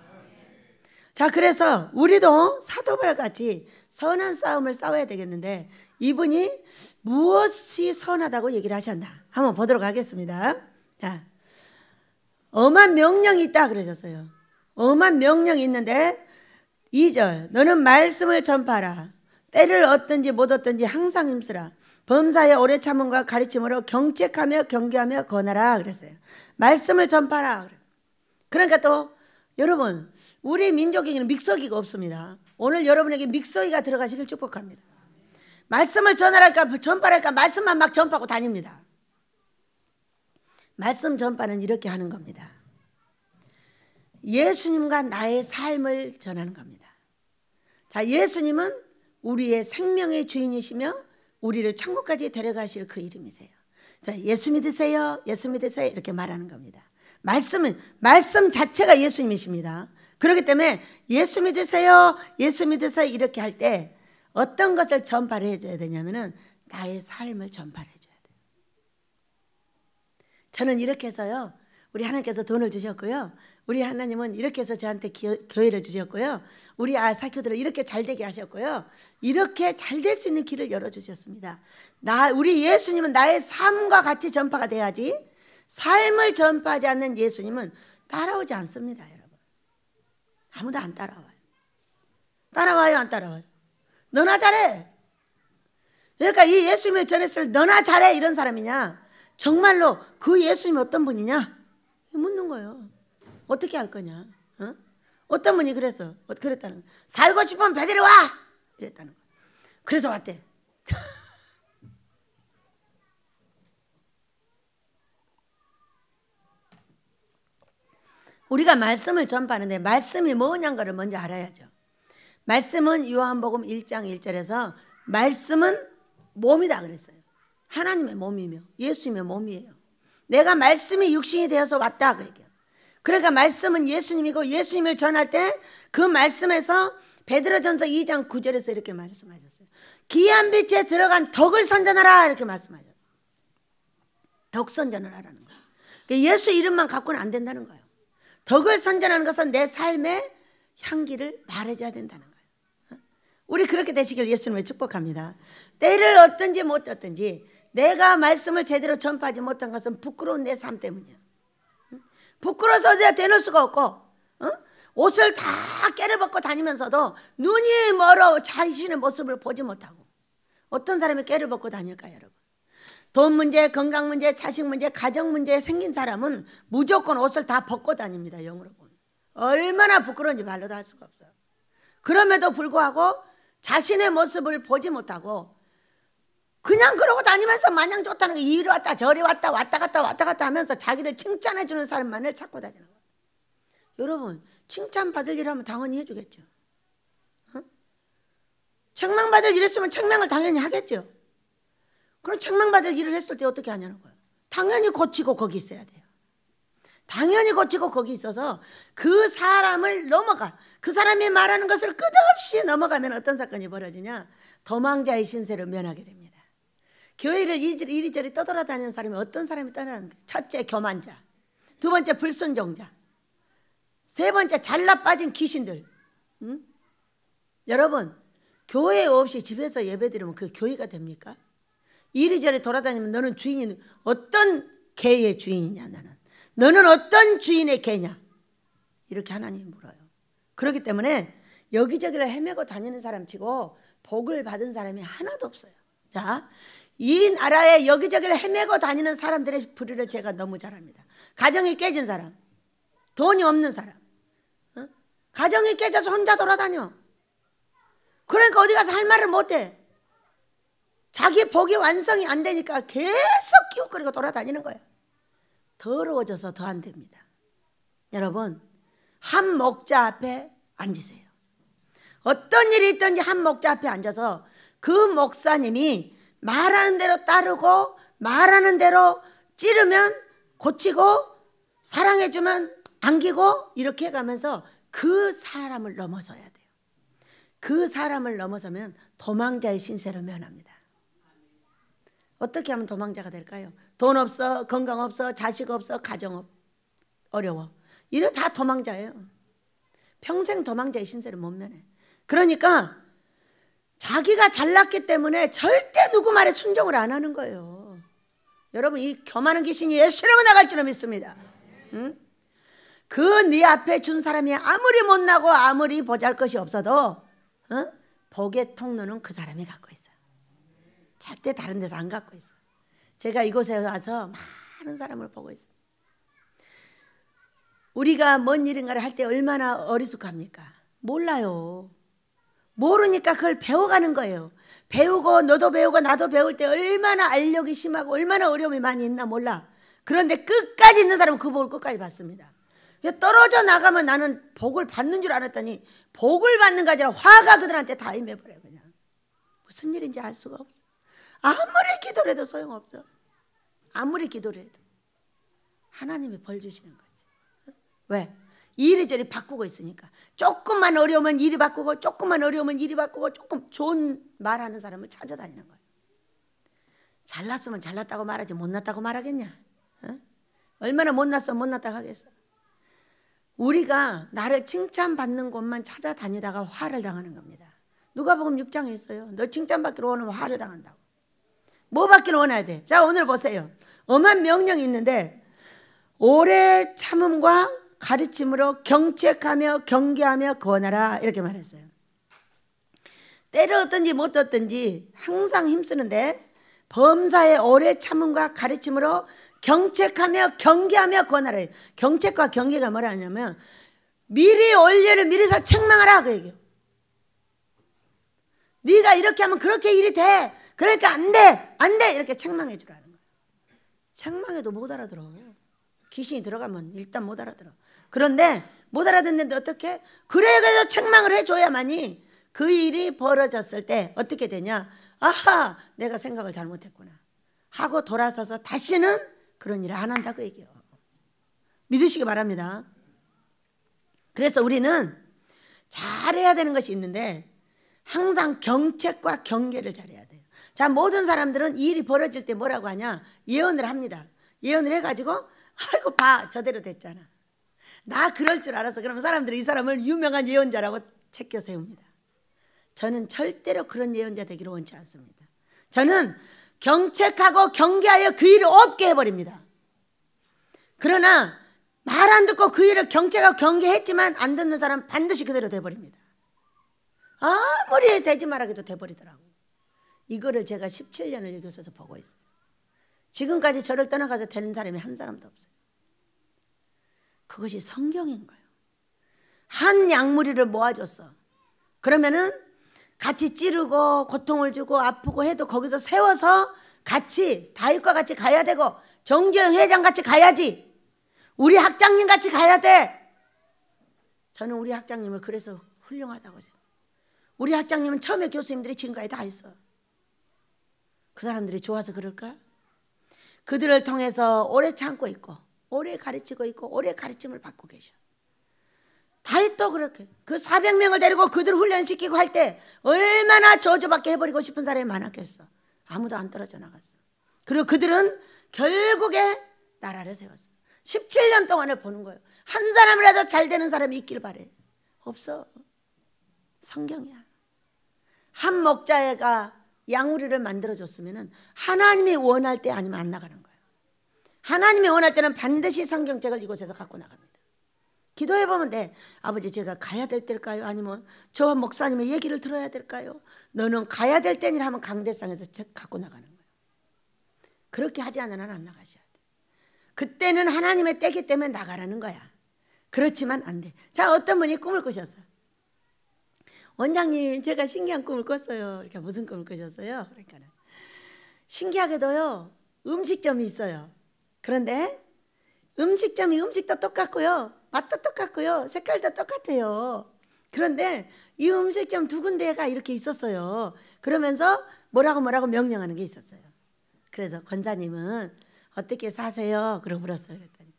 자, 그래서 우리도 사도바울같이 선한 싸움을 싸워야 되겠는데, 이분이 무엇이 선하다고 얘기를 하셨나 한번 보도록 하겠습니다. 자, 엄한 명령이 있다 그러셨어요. 엄한 명령이 있는데 2절, 너는 말씀을 전파하라. 때를 얻든지 못 얻든지 항상 힘쓰라. 범사의 오래 참음과 가르침으로 경책하며 경계하며 권하라 그랬어요. 말씀을 전파하라. 그러니까 또 여러분, 우리 민족에게는 믹서기가 없습니다. 오늘 여러분에게 믹서기가 들어가시길 축복합니다. 말씀을 전하랄까 전파랄까 말씀만 막 전파하고 다닙니다. 말씀 전파는 이렇게 하는 겁니다. 예수님과 나의 삶을 전하는 겁니다. 자, 예수님은 우리의 생명의 주인이시며 우리를 천국까지 데려가실 그 이름이세요. 자, 예수 믿으세요, 예수 믿으세요 이렇게 말하는 겁니다. 말씀 자체가 예수님이십니다. 그렇기 때문에 예수 믿으세요, 예수 믿으세요 이렇게 할 때 어떤 것을 전파를 해줘야 되냐면은 나의 삶을 전파를 해줘야 돼요. 저는 이렇게 해서요, 우리 하나님께서 돈을 주셨고요, 우리 하나님은 이렇게 해서 저한테 교회를 주셨고요, 우리 사교들을 이렇게 잘되게 하셨고요, 이렇게 잘 될 수 있는 길을 열어주셨습니다. 우리 예수님은 나의 삶과 같이 전파가 돼야지, 삶을 전파하지 않는 예수님은 따라오지 않습니다. 여러분, 아무도 안 따라와요. 따라와요, 안 따라와요? 너나 잘해. 그러니까 이 예수님을 전했을 너나 잘해 이런 사람이냐, 정말로 그 예수님이 어떤 분이냐 묻는 거예요. 어떻게 할 거냐? 어떤 분이 그랬다는 거예요. 살고 싶으면 베드로 와 이랬다는 거예요. 그래서 왔대. 우리가 말씀을 전파하는데 말씀이 뭐냐는 것을 먼저 알아야죠. 말씀은 요한복음 1장 1절에서 말씀은 몸이다 그랬어요. 하나님의 몸이며 예수님의 몸이에요. 내가 말씀이 육신이 되어서 왔다 그 얘기예요. 그러니까 말씀은 예수님이고, 예수님을 전할 때 그 말씀에서 베드로전서 2장 9절에서 이렇게 말씀하셨어요. 기이한 빛에 들어간 덕을 선전하라 이렇게 말씀하셨어요. 덕 선전을 하라는 거예요. 예수 이름만 갖고는 안 된다는 거예요. 덕을 선전하는 것은 내 삶의 향기를 말해줘야 된다는 거예요. 우리 그렇게 되시길 예수님을 축복합니다. 때를 얻든지 못 얻든지 내가 말씀을 제대로 전파하지 못한 것은 부끄러운 내 삶 때문이야. 부끄러워서 내가 대놓을 수가 없고, 옷을 다 깨를 벗고 다니면서도 눈이 멀어 자신의 모습을 보지 못하고, 어떤 사람이 깨를 벗고 다닐까요, 여러분? 돈 문제, 건강 문제, 자식 문제, 가정 문제에 생긴 사람은 무조건 옷을 다 벗고 다닙니다. 영으로 보면 얼마나 부끄러운지 말로도 할 수가 없어요. 그럼에도 불구하고 자신의 모습을 보지 못하고 그냥 그러고 다니면서 마냥 좋다는 거, 이리 왔다 저리 왔다 왔다 갔다 하면서 자기를 칭찬해 주는 사람만을 찾고 다니는 거예요. 여러분, 칭찬받을 일 하면 당연히 해주겠죠. 책망받을 일 했으면 책망을 당연히 하겠죠. 그럼 책망받을 일을 했을 때 어떻게 하냐는 거예요. 당연히 고치고 거기 있어야 돼요. 당연히 고치고 거기 있어서 그 사람을 넘어가, 그 사람이 말하는 것을 끝없이 넘어가면 어떤 사건이 벌어지냐, 도망자의 신세를 면하게 됩니다. 교회를 이리저리 떠돌아다니는 사람이 어떤 사람이 떠나는데, 첫째 교만자, 두 번째 불순종자, 세 번째 잘나 빠진 귀신들. 여러분, 교회 없이 집에서 예배드리면 그 교회가 됩니까? 이리저리 돌아다니면 너는 주인이, 어떤 개의 주인이냐, 너는 어떤 주인의 개냐, 이렇게 하나님이 물어요. 그렇기 때문에 여기저기를 헤매고 다니는 사람 치고 복을 받은 사람이 하나도 없어요. 자, 이 나라에 여기저기를 헤매고 다니는 사람들의 부류를 제가 너무 잘 압니다. 가정이 깨진 사람, 돈이 없는 사람, 가정이 깨져서 혼자 돌아다녀. 그러니까 어디 가서 할 말을 못해. 자기 복이 완성이 안 되니까 계속 기웃거리고 돌아다니는 거예요. 더러워져서 더 안 됩니다. 여러분, 한 목자 앞에 앉으세요. 어떤 일이 있든지 한 목자 앞에 앉아서 그 목사님이 말하는 대로 따르고, 말하는 대로 찌르면 고치고, 사랑해주면 안기고, 이렇게 해가면서 그 사람을 넘어서야 돼요. 그 사람을 넘어서면 도망자의 신세를 면합니다. 어떻게 하면 도망자가 될까요? 돈 없어, 건강 없어, 자식 없어, 가정 어려워, 이래 다 도망자예요. 평생 도망자의 신세를 못 면해. 그러니까 자기가 잘났기 때문에 절대 누구 말에 순종을 안 하는 거예요. 여러분, 이 교만한 귀신이 예수님을 나갈 줄은 믿습니다. 응? 그 네 앞에 준 사람이 아무리 못나고 아무리 보잘것이 없어도 복의 통로는 그 사람이 갖고 있어요. 절대 다른 데서 안 갖고 있어요. 제가 이곳에 와서 많은 사람을 보고 있습니다. 우리가 뭔 일인가를 할 때 얼마나 어리숙합니까? 몰라요. 모르니까 그걸 배워가는 거예요. 배우고 너도 배우고 나도 배울 때 얼마나 알력이 심하고 얼마나 어려움이 많이 있나 몰라. 그런데 끝까지 있는 사람은 그 복을 끝까지 받습니다. 떨어져 나가면 나는 복을 받는 줄 알았더니 복을 받는 게 아니라 화가 그들한테 다 임해버려요. 그냥 무슨 일인지 알 수가 없어. 아무리 기도를 해도 소용없어. 아무리 기도를 해도 하나님이 벌 주시는 거지. 왜? 이리저리 바꾸고 있으니까. 조금만 어려우면 이리 바꾸고, 조금만 어려우면 이리 바꾸고, 조금 좋은 말하는 사람을 찾아다니는 거예요. 잘났으면 잘났다고 말하지 못났다고 말하겠냐? 얼마나 못났으면 못났다고 하겠어. 우리가 나를 칭찬받는 곳만 찾아다니다가 화를 당하는 겁니다. 누가복음 6장에 있어요. 너 칭찬받기로 원하면 화를 당한다고. 뭐 받기를 원해야 돼? 자, 오늘 보세요. 엄한 명령이 있는데, 오래 참음과 가르침으로 경책하며 경계하며 권하라, 이렇게 말했어요. 때를 얻든지 못 얻든지 항상 힘쓰는데, 범사의 오래 참음과 가르침으로 경책하며 경계하며 권하라. 경책과 경계가 뭐라 하냐면 미리 원례를 미리서 책망하라, 그 얘기예요. 네가 이렇게 하면 그렇게 일이 돼, 그러니까 안 돼, 안 돼, 이렇게 책망해 주라는 거예요. 책망해도 못 알아들어. 귀신이 들어가면 일단 못 알아들어. 그런데 못 알아듣는데 어떻게? 그래서 책망을 해줘야만이 그 일이 벌어졌을 때 어떻게 되냐? 아하, 내가 생각을 잘못했구나 하고 돌아서서 다시는 그런 일을 안 한다고 얘기해요. 믿으시기 바랍니다. 그래서 우리는 잘해야 되는 것이 있는데 항상 경책과 경계를 잘해야 돼요. 자, 모든 사람들은 이 일이 벌어질 때 뭐라고 하냐? 예언을 합니다. 예언을 해가지고 아이고 봐, 저대로 됐잖아. 나 그럴 줄 알았어. 그러면 사람들이 이 사람을 유명한 예언자라고 check 세웁니다. 저는 절대로 그런 예언자 되기를 원치 않습니다. 저는 경책하고 경계하여 그 일을 없게 해버립니다. 그러나 말 안 듣고 그 일을 경책하고 경계했지만 안 듣는 사람 반드시 그대로 돼버립니다. 아무리 되지 말아도 돼버리더라고. 이거를 제가 17년을 여기 있어서 보고 있어요. 지금까지 저를 떠나가서 되는 사람이 한 사람도 없어요. 그것이 성경인 거예요. 한 양무리를 모아줬어. 그러면은 같이 찌르고 고통을 주고 아프고 해도 거기서 세워서 같이 다윗과 같이 가야 되고 정주영 회장 같이 가야지. 우리 학장님 같이 가야 돼. 저는 우리 학장님을 그래서 훌륭하다고 생각해요. 우리 학장님은 처음에 교수님들이 지금까지 다 있어. 그 사람들이 좋아서 그럴까? 그들을 통해서 오래 참고 있고 오래 가르치고 있고 오래 가르침을 받고 계셔. 다윗도 그렇게 그 400명을 데리고 그들을 훈련시키고 할 때 얼마나 저주받게 해버리고 싶은 사람이 많았겠어. 아무도 안 떨어져 나갔어. 그리고 그들은 결국에 나라를 세웠어. 17년 동안을 보는 거예요. 한 사람이라도 잘 되는 사람이 있길 바래. 없어. 성경이야. 한 목자가 양우리를 만들어줬으면 하나님이 원할 때 아니면 안 나가는 거예요. 하나님이 원할 때는 반드시 성경책을 이곳에서 갖고 나갑니다. 기도해보면 돼. 아버지, 제가 가야 될 때일까요? 아니면 저 목사님의 얘기를 들어야 될까요? 너는 가야 될 때니라 하면 강대상에서 책 갖고 나가는 거예요. 그렇게 하지 않으면 안 나가셔야 돼. 그때는 하나님의 때기 때문에 나가라는 거야. 그렇지만 안 돼. 자, 어떤 분이 꿈을 꾸셨어요. 원장님, 제가 신기한 꿈을 꿨어요. 그러니까 무슨 꿈을 꾸셨어요? 그러니까 신기하게도요, 음식점이 있어요. 그런데 음식점이 음식도 똑같고요, 맛도 똑같고요, 색깔도 똑같아요. 그런데 이 음식점 두 군데가 이렇게 있었어요. 그러면서 뭐라고 명령하는 게 있었어요. 그래서 권사님은 어떻게 사세요? 그러고 물었어요. 그랬더니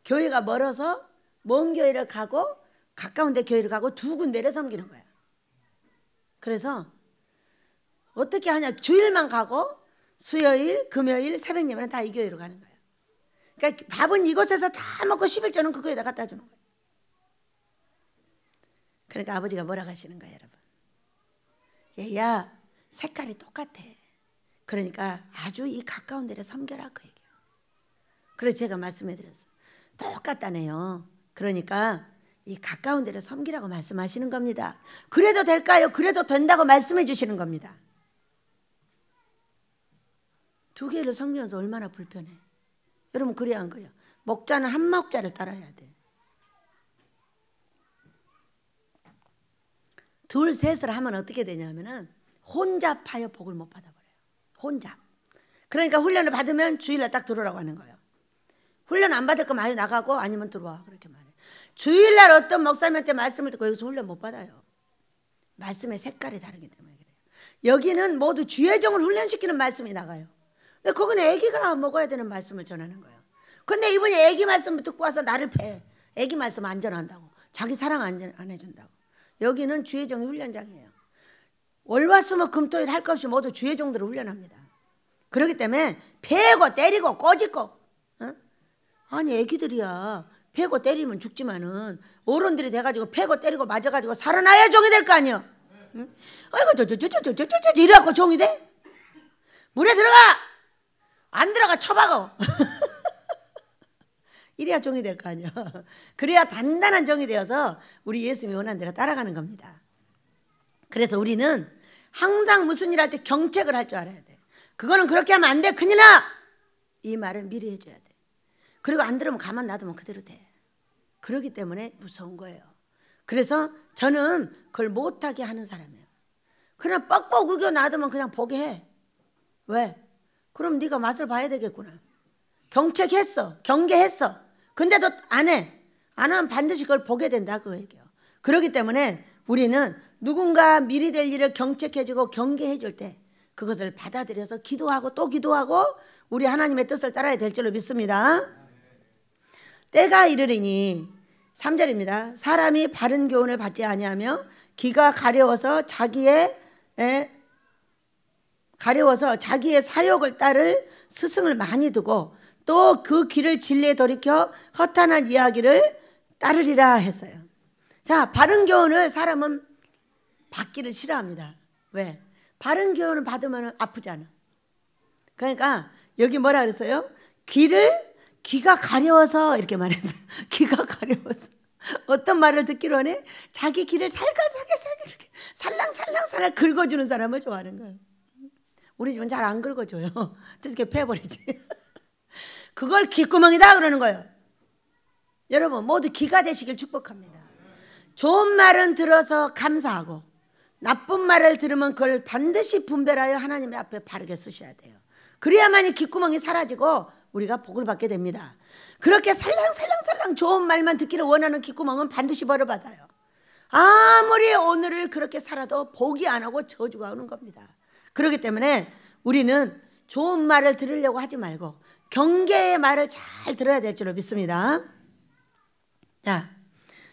교회가 멀어서 먼 교회를 가고 가까운 데 교회를 가고 두 군데를 섬기는 거야. 그래서 어떻게 하냐, 주일만 가고 수요일, 금요일, 새벽 예배는 다 이 교회로 가는 거예요. 그러니까 밥은 이곳에서 다 먹고 11조는 그 교회에다 갖다 주는 거예요. 그러니까 아버지가 뭐라고 하시는 거예요, 여러분? 얘야, 색깔이 똑같아. 그러니까 아주 이 가까운 데를 섬겨라, 그 얘기예요. 그래서 제가 말씀해 드렸어요. 똑같다네요. 그러니까 이 가까운 데를 섬기라고 말씀하시는 겁니다. 그래도 될까요? 그래도 된다고 말씀해 주시는 겁니다. 두 개를 섬기면서 얼마나 불편해. 여러분, 그래야 안 그래요? 목자는 한 목자를 따라야 돼. 둘, 셋을 하면 어떻게 되냐면은 혼잡하여 복을 못 받아버려요. 혼잡. 그러니까 훈련을 받으면 주일날 딱 들어오라고 하는 거예요. 훈련 안 받을 거면 아예 나가고 아니면 들어와, 그렇게 말해요. 주일날 어떤 목사님한테 말씀을 듣고 여기서 훈련 못 받아요. 말씀의 색깔이 다르기 때문에 그래요. 여기는 모두 주의 종을 훈련시키는 말씀이 나가요. 근데 거기는 애기가 먹어야 되는 말씀을 전하는 거예요. 근데 이분이 애기 말씀을 듣고 와서 나를 패. 애기 말씀 안 전한다고. 자기 사랑 안 해준다고. 여기는 주의 종이 훈련장이에요. 월화수목금토일 할 것 없이 모두 주의 종들을 훈련합니다. 그렇기 때문에 패고 때리고 꼬집고, 어? 아니 애기들이야 패고 때리면 죽지만은 어른들이 돼가지고 패고 때리고 맞아가지고 살아나야 종이 될 거 아니야. 응? 아이고 저저저저저저저 이래갖고 종이 돼? 물에 들어가! 안 들어가 쳐박어. 이래야 종이 될 거 아니야. 그래야 단단한 종이 되어서 우리 예수님이 원하는 대로 따라가는 겁니다. 그래서 우리는 항상 무슨 일 할 때 경책을 할 줄 알아야 돼. 그거는 그렇게 하면 안 돼, 큰일 나! 이 말을 미리 해줘야 돼. 그리고 안 들으면 가만 놔두면 그대로 돼. 그렇기 때문에 무서운 거예요. 그래서 저는 그걸 못하게 하는 사람이에요. 그냥 뻑뻑 우겨 놔두면 그냥 보게 해. 왜? 그럼 네가 맛을 봐야 되겠구나. 경책했어, 경계했어. 근데도 안 해. 안 하면 반드시 그걸 보게 된다, 그 얘기예요. 그렇기 때문에 우리는 누군가 미리 될 일을 경책해주고 경계해줄 때 그것을 받아들여서 기도하고 또 기도하고 우리 하나님의 뜻을 따라야 될 줄로 믿습니다. 때가 이르리니 3절입니다. 사람이 바른 교훈을 받지 아니하며 기가 가려워서 자기의 사욕을 따를 스승을 많이 두고 또 그 길을 진리에 돌이켜 허탄한 이야기를 따르리라 했어요. 자, 바른 교훈을 사람은 받기를 싫어합니다. 왜? 바른 교훈을 받으면 아프잖아. 그러니까 여기 뭐라 그랬어요? 귀가 가려워서 이렇게 말했어요. 귀가 가려워서. 어떤 말을 듣기로 하네? 자기 귀를 살살살게 이렇게 살랑살랑 긁어주는 사람을 좋아하는 거예요. 우리 집은 잘 안 긁어줘요. 이렇게 패버리지. 그걸 귓구멍이다 그러는 거예요. 여러분 모두 귀가 되시길 축복합니다. 좋은 말은 들어서 감사하고 나쁜 말을 들으면 그걸 반드시 분별하여 하나님의 앞에 바르게 쓰셔야 돼요. 그래야만이 귓구멍이 사라지고 우리가 복을 받게 됩니다. 그렇게 살랑살랑 좋은 말만 듣기를 원하는 귓구멍은 반드시 벌을 받아요. 아무리 오늘을 그렇게 살아도 포기 안 하고 저주가 오는 겁니다. 그렇기 때문에 우리는 좋은 말을 들으려고 하지 말고 경계의 말을 잘 들어야 될 줄로 믿습니다. 자,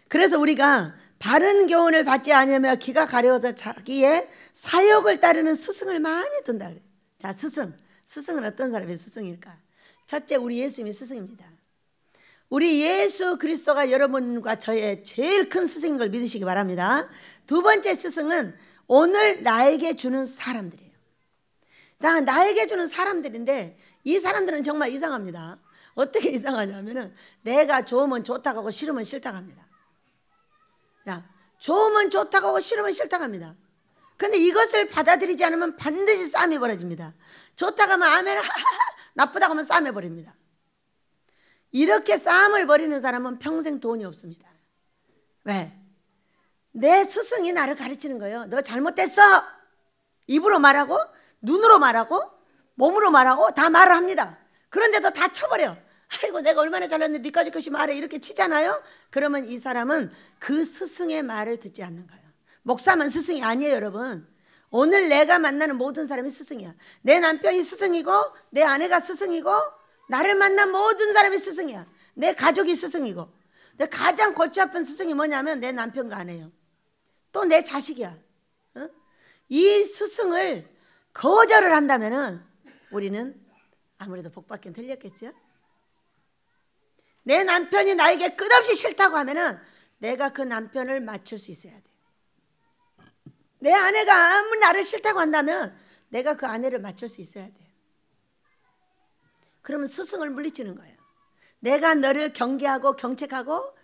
그래서 우리가 바른 교훈을 받지 않으며 귀가 가려워서 자기의 사욕을 따르는 스승을 많이 둔다 그래요. 자, 스승은 어떤 사람의 스승일까? 첫째, 우리 예수님이 스승입니다. 우리 예수 그리스도가 여러분과 저의 제일 큰 스승인 걸 믿으시기 바랍니다. 두 번째 스승은 오늘 나에게 주는 사람들이에요. 나에게 주는 사람들인데 이 사람들은 정말 이상합니다. 어떻게 이상하냐면은 내가 좋으면 좋다고 하고 싫으면 싫다고 합니다. 야, 좋으면 좋다고 하고 싫으면 싫다고 합니다. 근데 이것을 받아들이지 않으면 반드시 싸움이 벌어집니다. 좋다고 하면 아멘, 나쁘다고 하면 싸움이 벌입니다. 이렇게 싸움을 벌이는 사람은 평생 돈이 없습니다. 왜? 내 스승이 나를 가르치는 거예요. 너 잘못됐어. 입으로 말하고 눈으로 말하고 몸으로 말하고 다 말을 합니다. 그런데도 다 쳐버려. 아이고 내가 얼마나 잘났는데 니까지 것이 말해 이렇게 치잖아요. 그러면 이 사람은 그 스승의 말을 듣지 않는 거예요. 목사만 스승이 아니에요 여러분. 오늘 내가 만나는 모든 사람이 스승이야. 내 남편이 스승이고 내 아내가 스승이고 나를 만난 모든 사람이 스승이야. 내 가족이 스승이고 내 가장 골치 아픈 스승이 뭐냐면 내 남편과 아내예요. 또 내 자식이야. 어? 이 스승을 거절을 한다면은 우리는 아무래도 복받긴 틀렸겠죠. 내 남편이 나에게 끝없이 싫다고 하면은 내가 그 남편을 맞출 수 있어야 돼. 내 아내가 아무 나를 싫다고 한다면 내가 그 아내를 맞출 수 있어야 돼. 그러면 스승을 물리치는 거예요. 내가 너를 경계하고 경책하고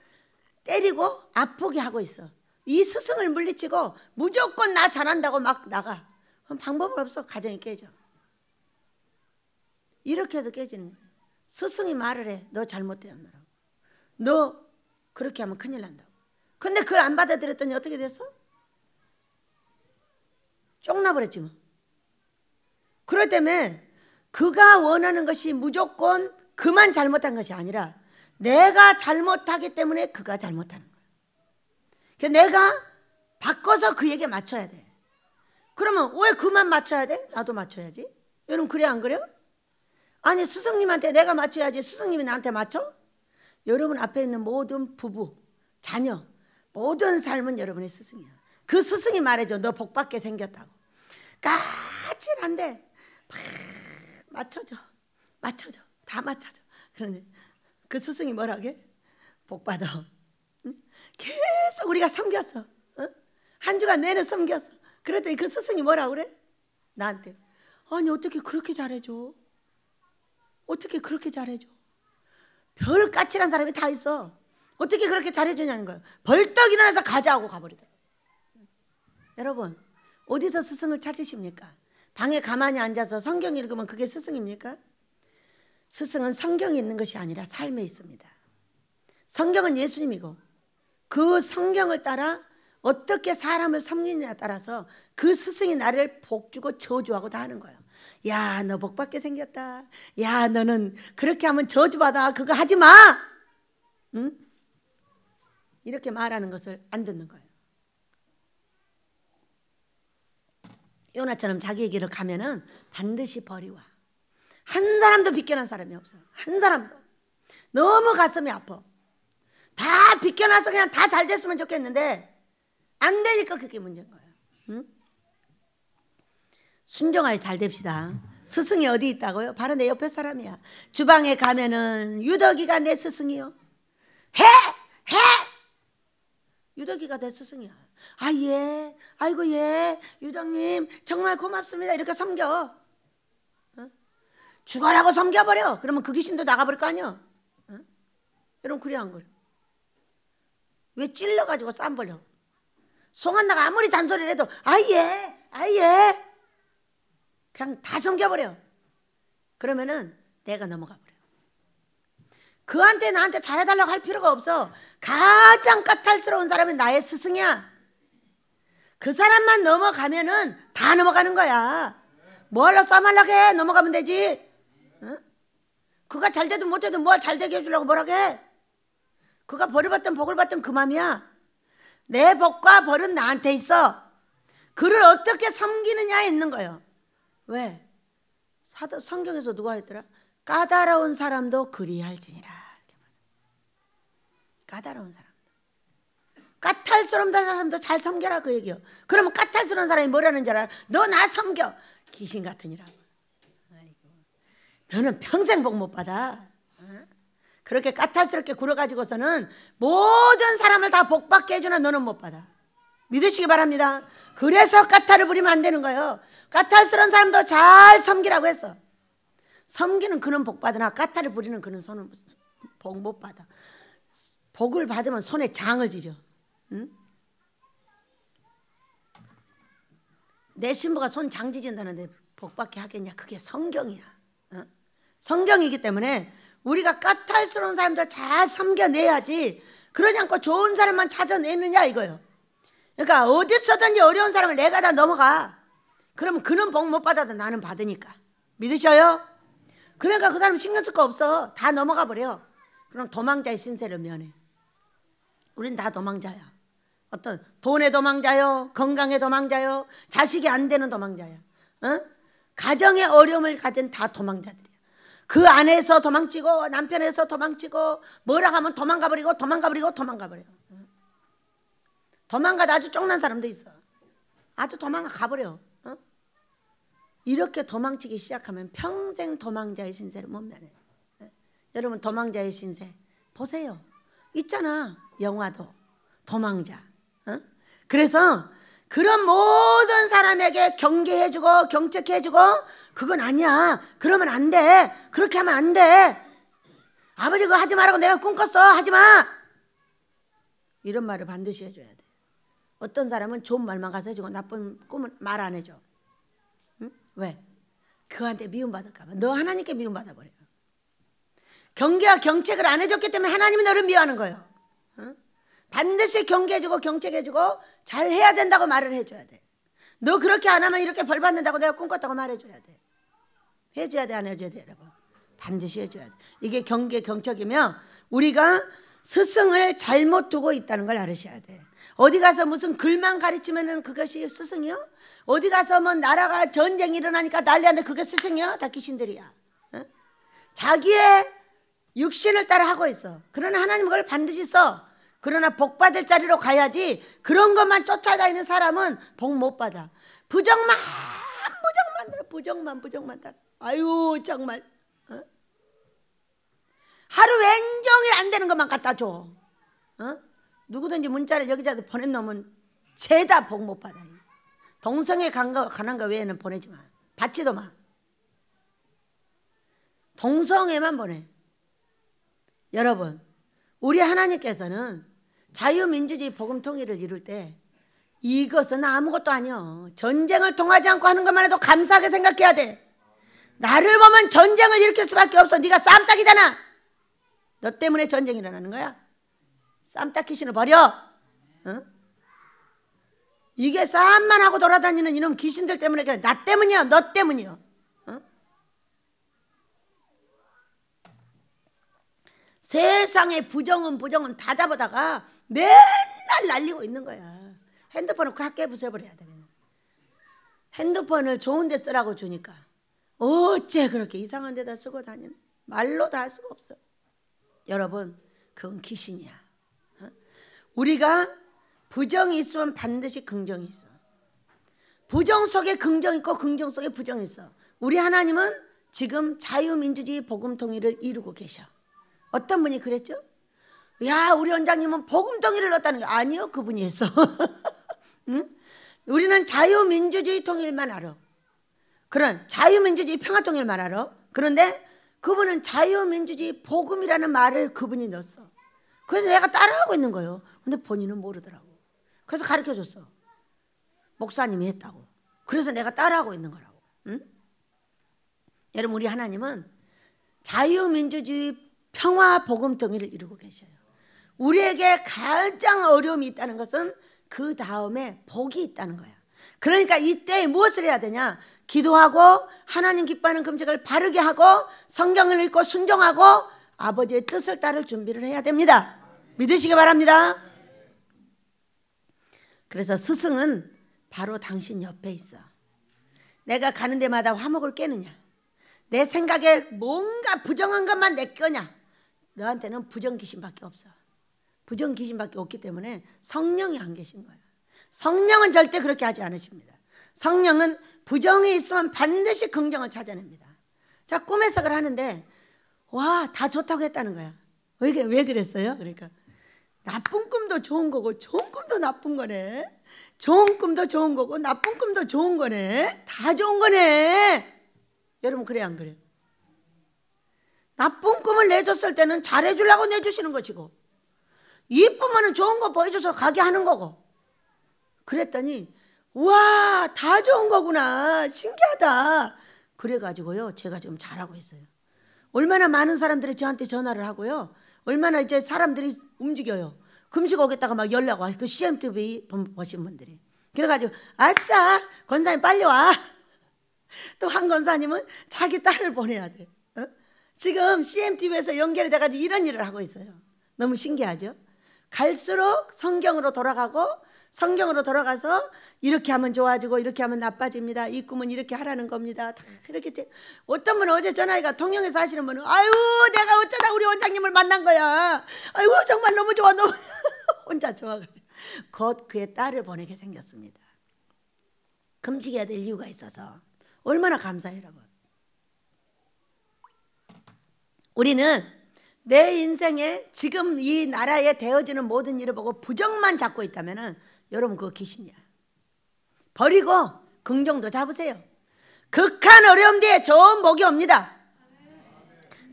때리고 아프게 하고 있어. 이 스승을 물리치고 무조건 나 잘한다고 막 나가. 그럼 방법은 없어. 가정이 깨져. 이렇게 해서 깨지는 거예요. 스승이 말을 해. 너 잘못되었노라고. 너 그렇게 하면 큰일 난다고. 근데 그걸 안 받아들였더니 어떻게 됐어? 쫑나버렸지 뭐. 그럴 때문에 그가 원하는 것이 무조건 그만 잘못한 것이 아니라 내가 잘못하기 때문에 그가 잘못하는 거예요. 그러니까 내가 바꿔서 그에게 맞춰야 돼. 그러면 왜 그만 맞춰야 돼? 나도 맞춰야지. 여러분 그래 안 그래요? 아니 스승님한테 내가 맞춰야지 스승님이 나한테 맞춰? 여러분 앞에 있는 모든 부부, 자녀, 모든 삶은 여러분의 스승이야. 그 스승이 말해줘. 너 복받게 생겼다고. 까칠한데 맞춰줘. 다 맞춰줘. 그런데 그 스승이 뭐라게? 복받아. 응? 계속 우리가 섬겼어. 어? 한 주간 내내 섬겼어. 그랬더니 그 스승이 뭐라 그래? 나한테 아니 어떻게 그렇게 잘해줘? 어떻게 그렇게 잘해줘? 별 까칠한 사람이 다 있어. 어떻게 그렇게 잘해주냐는 거예요. 벌떡 일어나서 가자 하고 가버리더라고요. 여러분 어디서 스승을 찾으십니까? 방에 가만히 앉아서 성경 읽으면 그게 스승입니까? 스승은 성경에 있는 것이 아니라 삶에 있습니다. 성경은 예수님이고 그 성경을 따라 어떻게 사람을 섬기느냐에 따라서 그 스승이 나를 복주고 저주하고 다 하는 거예요. 야, 너 복받게 생겼다. 야, 너는 그렇게 하면 저주받아. 그거 하지 마. 응? 이렇게 말하는 것을 안 듣는 거예요. 요나처럼 자기의 길을 가면은 반드시 벌이 와. 한 사람도 비껴난 사람이 없어요. 한 사람도. 너무 가슴이 아파. 다 비껴나서 그냥 다 잘 됐으면 좋겠는데 안 되니까 그게 문제인 거예요. 응? 순종하여 잘 됩시다. 스승이 어디 있다고요? 바로 내 옆에 사람이야. 주방에 가면은 유덕이가 내 스승이요. 해! 유덕이가 내 스승이야. 아, 예. 아이고, 예. 유덕님, 정말 고맙습니다. 이렇게 섬겨. 어? 죽어라고 섬겨버려. 그러면 그 귀신도 나가버릴 거 아니야. 어? 여러분, 그래, 안 그래? 왜 찔러가지고 쌈 벌려? 송한나가 아무리 잔소리를 해도, 아, 예. 그냥 다 섬겨버려. 그러면은 내가 넘어가 버려. 그한테 나한테 잘해달라고 할 필요가 없어. 가장 까탈스러운 사람이 나의 스승이야. 그 사람만 넘어가면은 다 넘어가는 거야. 뭐하러 싸말라게 해? 넘어가면 되지. 어? 그가 잘 되든 못되든 뭘 잘 되게 해주려고 뭐라게 해? 그가 벌을 받든 복을 받든 그 맘이야. 내 복과 벌은 나한테 있어. 그를 어떻게 섬기느냐에 있는 거예요. 왜? 성경에서 누가 했더라? 까다로운 사람도 그리할지니라. 까다로운 사람, 까탈스러운 사람도 잘 섬겨라 그 얘기요. 그러면 까탈스러운 사람이 뭐라는 줄 알아? 너 나 섬겨. 귀신 같으니라고. 아이고, 너는 평생 복 못 받아. 그렇게 까탈스럽게 굴어가지고서는 모든 사람을 다 복받게 해주나 너는 못 받아. 믿으시기 바랍니다. 그래서 까탈을 부리면 안 되는 거예요. 까탈스러운 사람도 잘 섬기라고 했어. 섬기는 그는 복 받으나 까탈을 부리는 그는 손은 복 못 받아. 복을 받으면 손에 장을 지죠. 응? 내 신부가 손 장 지진다는데 복받게 하겠냐? 그게 성경이야. 어? 성경이기 때문에 우리가 까탈스러운 사람들 잘 섬겨내야지. 그러지 않고 좋은 사람만 찾아내느냐 이거요. 그러니까 어디서든지 어려운 사람을 내가 다 넘어가. 그러면 그는 복 못 받아도 나는 받으니까. 믿으셔요? 그러니까 그 사람 신경 쓸 거 없어. 다 넘어가 버려. 그럼 도망자의 신세를 면해. 우린 다 도망자야. 어떤 돈의 도망자요, 건강의 도망자요, 자식이 안 되는 도망자야. 어? 가정의 어려움을 가진 다 도망자들이야. 그 안에서 도망치고 남편에서 도망치고 뭐라 하면 도망가버리고 도망가버려. 도망가다 아주 쫑난 사람도 있어. 아주 도망가버려. 어? 이렇게 도망치기 시작하면 평생 도망자의 신세를 못 면해. 여러분 도망자의 신세 보세요. 있잖아. 영화도 도망자. 어? 그래서 그런 모든 사람에게 경계해주고 경책해주고 그건 아니야. 그러면 안 돼. 그렇게 하면 안 돼. 아버지 그거 하지 말라고 내가 꿈꿨어. 하지 마. 이런 말을 반드시 해줘야 돼. 어떤 사람은 좋은 말만 가서 해주고 나쁜 꿈은 말 안 해줘. 응? 왜? 그한테 미움받을까 봐. 너 하나님께 미움받아버려. 경계와 경책을 안 해줬기 때문에 하나님이 너를 미워하는 거예요. 응? 반드시 경계해주고 경책해주고 잘 해야 된다고 말을 해줘야 돼. 너 그렇게 안 하면 이렇게 벌 받는다고 내가 꿈꿨다고 말해줘야 돼. 해줘야 돼, 안 해줘야 돼, 여러분? 반드시 해줘야 돼. 이게 경계 경책이면 우리가 스승을 잘못 두고 있다는 걸 알으셔야 돼. 어디 가서 무슨 글만 가르치면은 그것이 스승이요? 어디 가서 뭐 나라가 전쟁이 일어나니까 난리하는데 그게 스승이요? 다 귀신들이야. 어? 자기의 육신을 따라 하고 있어. 그러나 하나님 그걸 반드시 써. 그러나 복 받을 자리로 가야지. 그런 것만 쫓아다니는 사람은 복 못 받아. 부정만 들어. 부정만 따라. 아유 정말. 어? 하루 왼종일 안 되는 것만 갖다 줘. 어? 누구든지 문자를 여기저기 보내놓으면 죄다 복 못 받아. 동성애 가난 거 외에는 보내지 마. 받지도 마. 동성애만 보내. 여러분, 우리 하나님께서는 자유민주주의 복음 통일을 이룰 때 이것은 아무것도 아니요. 전쟁을 통하지 않고 하는 것만 해도 감사하게 생각해야 돼. 나를 보면 전쟁을 일으킬 수밖에 없어. 네가 쌈딱이잖아. 너 때문에 전쟁이 일어나는 거야. 쌈딱 귀신을 버려. 어? 이게 싸움만 하고 돌아다니는 이놈 귀신들 때문에 그래. 나 때문이야. 너 때문이야. 어? 세상의 부정은 다 잡아다가 맨날 날리고 있는 거야. 핸드폰을 확 부숴버려야 돼. 핸드폰을 좋은 데 쓰라고 주니까 어째 그렇게 이상한 데다 쓰고 다니는. 말로 다 할 수가 없어. 여러분 그건 귀신이야. 어? 우리가 부정이 있으면 반드시 긍정이 있어. 부정 속에 긍정 있고 긍정 속에 부정이 있어. 우리 하나님은 지금 자유민주주의 복음통일을 이루고 계셔. 어떤 분이 그랬죠? 야 우리 원장님은 복음통일을 넣었다는 게 아니요. 그분이 했어. 응? 우리는 자유민주주의 통일만 알아. 그런 자유민주주의 평화통일만 알아. 그런데 그분은 자유민주주의 복음이라는 말을 그분이 넣었어. 그래서 내가 따라하고 있는 거예요. 근데 본인은 모르더라고. 그래서 가르쳐줬어. 목사님이 했다고. 그래서 내가 따라하고 있는 거라고. 응? 여러분 우리 하나님은 자유민주주의 평화 복음 통일을 이루고 계셔요. 우리에게 가장 어려움이 있다는 것은 그 다음에 복이 있다는 거야. 그러니까 이때 무엇을 해야 되냐? 기도하고 하나님 기뻐하는 금식을 바르게 하고 성경을 읽고 순종하고 아버지의 뜻을 따를 준비를 해야 됩니다. 믿으시기 바랍니다. 그래서 스승은 바로 당신 옆에 있어. 내가 가는 데마다 화목을 깨느냐? 내 생각에 뭔가 부정한 것만 내 거냐? 너한테는 부정 귀신밖에 없어. 부정 귀신밖에 없기 때문에 성령이 안 계신 거야. 성령은 절대 그렇게 하지 않으십니다. 성령은 부정이 있으면 반드시 긍정을 찾아냅니다. 자, 꿈 해석을 하는데 와, 다 좋다고 했다는 거야. 왜 그랬어요? 그러니까 나쁜 꿈도 좋은 거고 좋은 꿈도 나쁜 거네. 좋은 꿈도 좋은 거고 나쁜 꿈도 좋은 거네. 다 좋은 거네. 여러분 그래 안 그래요? 나쁜 꿈을 내줬을 때는 잘해주려고 내주시는 것이고 이쁘면 좋은 거 보여줘서 가게 하는 거고. 그랬더니 와, 다 좋은 거구나. 신기하다. 그래가지고요 제가 지금 잘하고 있어요. 얼마나 많은 사람들이 저한테 전화를 하고요. 얼마나 이제 사람들이 움직여요. 금식 오겠다가 막 연락 와. 그 CMTV 보신 분들이. 그래가지고 아싸 권사님 빨리 와. 또 한 권사님은 자기 딸을 보내야 돼. 지금 CMTV에서 연결이 돼가지고 이런 일을 하고 있어요. 너무 신기하죠? 갈수록 성경으로 돌아가고 성경으로 돌아가서 이렇게 하면 좋아지고 이렇게 하면 나빠집니다. 이 꿈은 이렇게 하라는 겁니다. 다 이렇게. 어떤 분은 어제 전화기가 통영에서 하시는 분은 아유 내가 어쩌다 우리 원장님을 만난 거야. 아유 정말 너무 좋아. 너무 혼자 좋아가지고 곧 그의 딸을 보내게 생겼습니다. 금식해야 될 이유가 있어서. 얼마나 감사해요 여러분. 우리는 내 인생에 지금 이 나라에 되어지는 모든 일을 보고 부정만 잡고 있다면 여러분 그거 귀신이야. 버리고 긍정도 잡으세요. 극한 어려움 뒤에 좋은 복이 옵니다.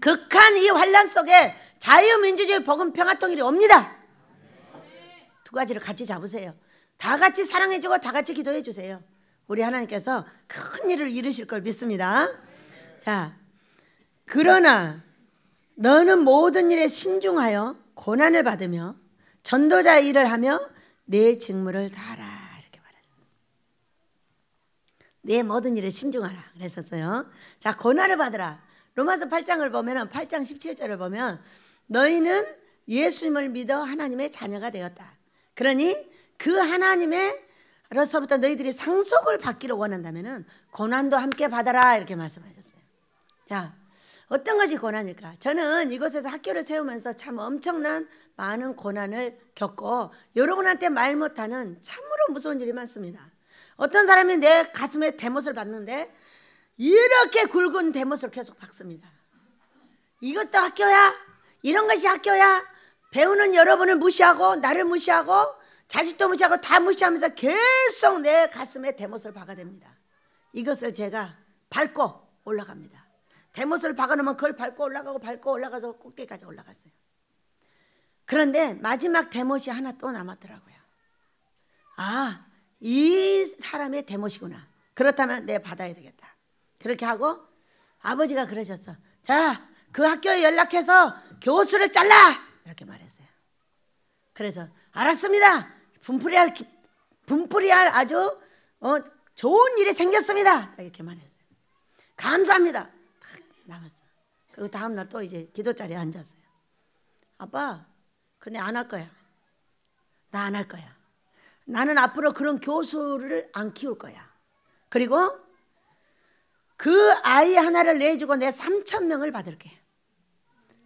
극한 이 환란 속에 자유민주주의 복음 평화통일이 옵니다. 두 가지를 같이 잡으세요. 다 같이 사랑해주고 다 같이 기도해 주세요. 우리 하나님께서 큰 일을 이루실 걸 믿습니다. 자, 그러나 너는 모든 일에 신중하여 고난을 받으며 전도자 일을 하며 내 직무를 다하라. 이렇게 말했어요. 내 모든 일에 신중하라 그랬었어요. 자, 고난을 받으라. 로마서 8장을 보면 8장 17절을 보면 너희는 예수님을 믿어 하나님의 자녀가 되었다. 그러니 그 하나님의로서부터 너희들이 상속을 받기를 원한다면 고난도 함께 받아라 이렇게 말씀하셨어요. 자, 어떤 것이 고난일까? 저는 이곳에서 학교를 세우면서 참 엄청난 많은 고난을 겪고 여러분한테 말 못하는 참으로 무서운 일이 많습니다. 어떤 사람이 내 가슴에 대못을 받는데 이렇게 굵은 대못을 계속 박습니다. 이것도 학교야? 이런 것이 학교야? 배우는 여러분을 무시하고 나를 무시하고 자식도 무시하고 다 무시하면서 계속 내 가슴에 대못을 박아댑니다. 이것을 제가 밟고 올라갑니다. 대못을 박아놓으면 그걸 밟고 올라가고 밟고 올라가서 꼭대기까지 올라갔어요. 그런데 마지막 대못이 하나 또 남았더라고요. 아, 이 사람의 대못이구나. 그렇다면 내가 받아야 되겠다. 그렇게 하고 아버지가 그러셨어. 자, 그 학교에 연락해서 교수를 잘라! 이렇게 말했어요. 그래서 알았습니다. 분풀이할 아주 좋은 일이 생겼습니다. 이렇게 말했어요. 감사합니다. 나갔어. 그리고 다음날 또 이제 기도 자리에 앉았어요. 아빠, 근데 안 할 거야. 나 안 할 거야. 나는 앞으로 그런 교수를 안 키울 거야. 그리고 그 아이 하나를 내주고 내 3,000명을 받을게.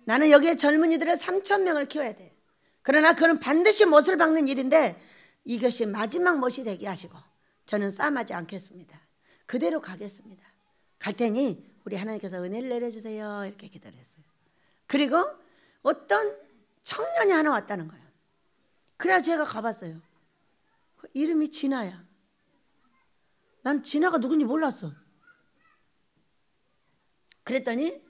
나는 여기에 젊은이들을 3,000명을 키워야 돼. 그러나 그는 반드시 못을 박는 일인데 이것이 마지막 못이 되게 하시고 저는 싸움하지 않겠습니다. 그대로 가겠습니다. 갈 테니 우리 하나님께서 은혜를 내려주세요. 이렇게 기도를 했어요. 그리고 어떤 청년이 하나 왔다는 거예요. 그래야 제가 가봤어요. 그 이름이 진아야. 난 진아가 누군지 몰랐어. 그랬더니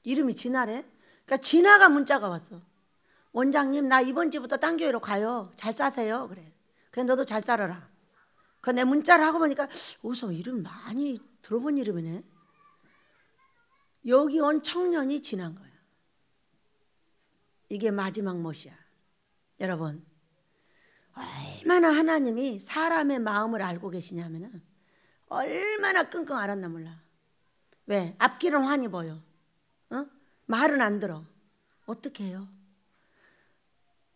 이름이 진아래. 그러니까 진아가 문자가 왔어. 원장님, 나 이번 주부터 딴 교회로 가요. 잘 싸세요. 그래. 그래, 너도 잘 살아라. 그 내 문자를 하고 보니까 어디서 이름 많이 들어본 이름이네. 여기 온 청년이 지난 거야. 이게 마지막 못이야. 여러분, 얼마나 하나님이 사람의 마음을 알고 계시냐면은 얼마나 끙끙 앓았나 몰라. 왜? 앞길은 환히 보여. 말은 안 들어. 어떻게 해요?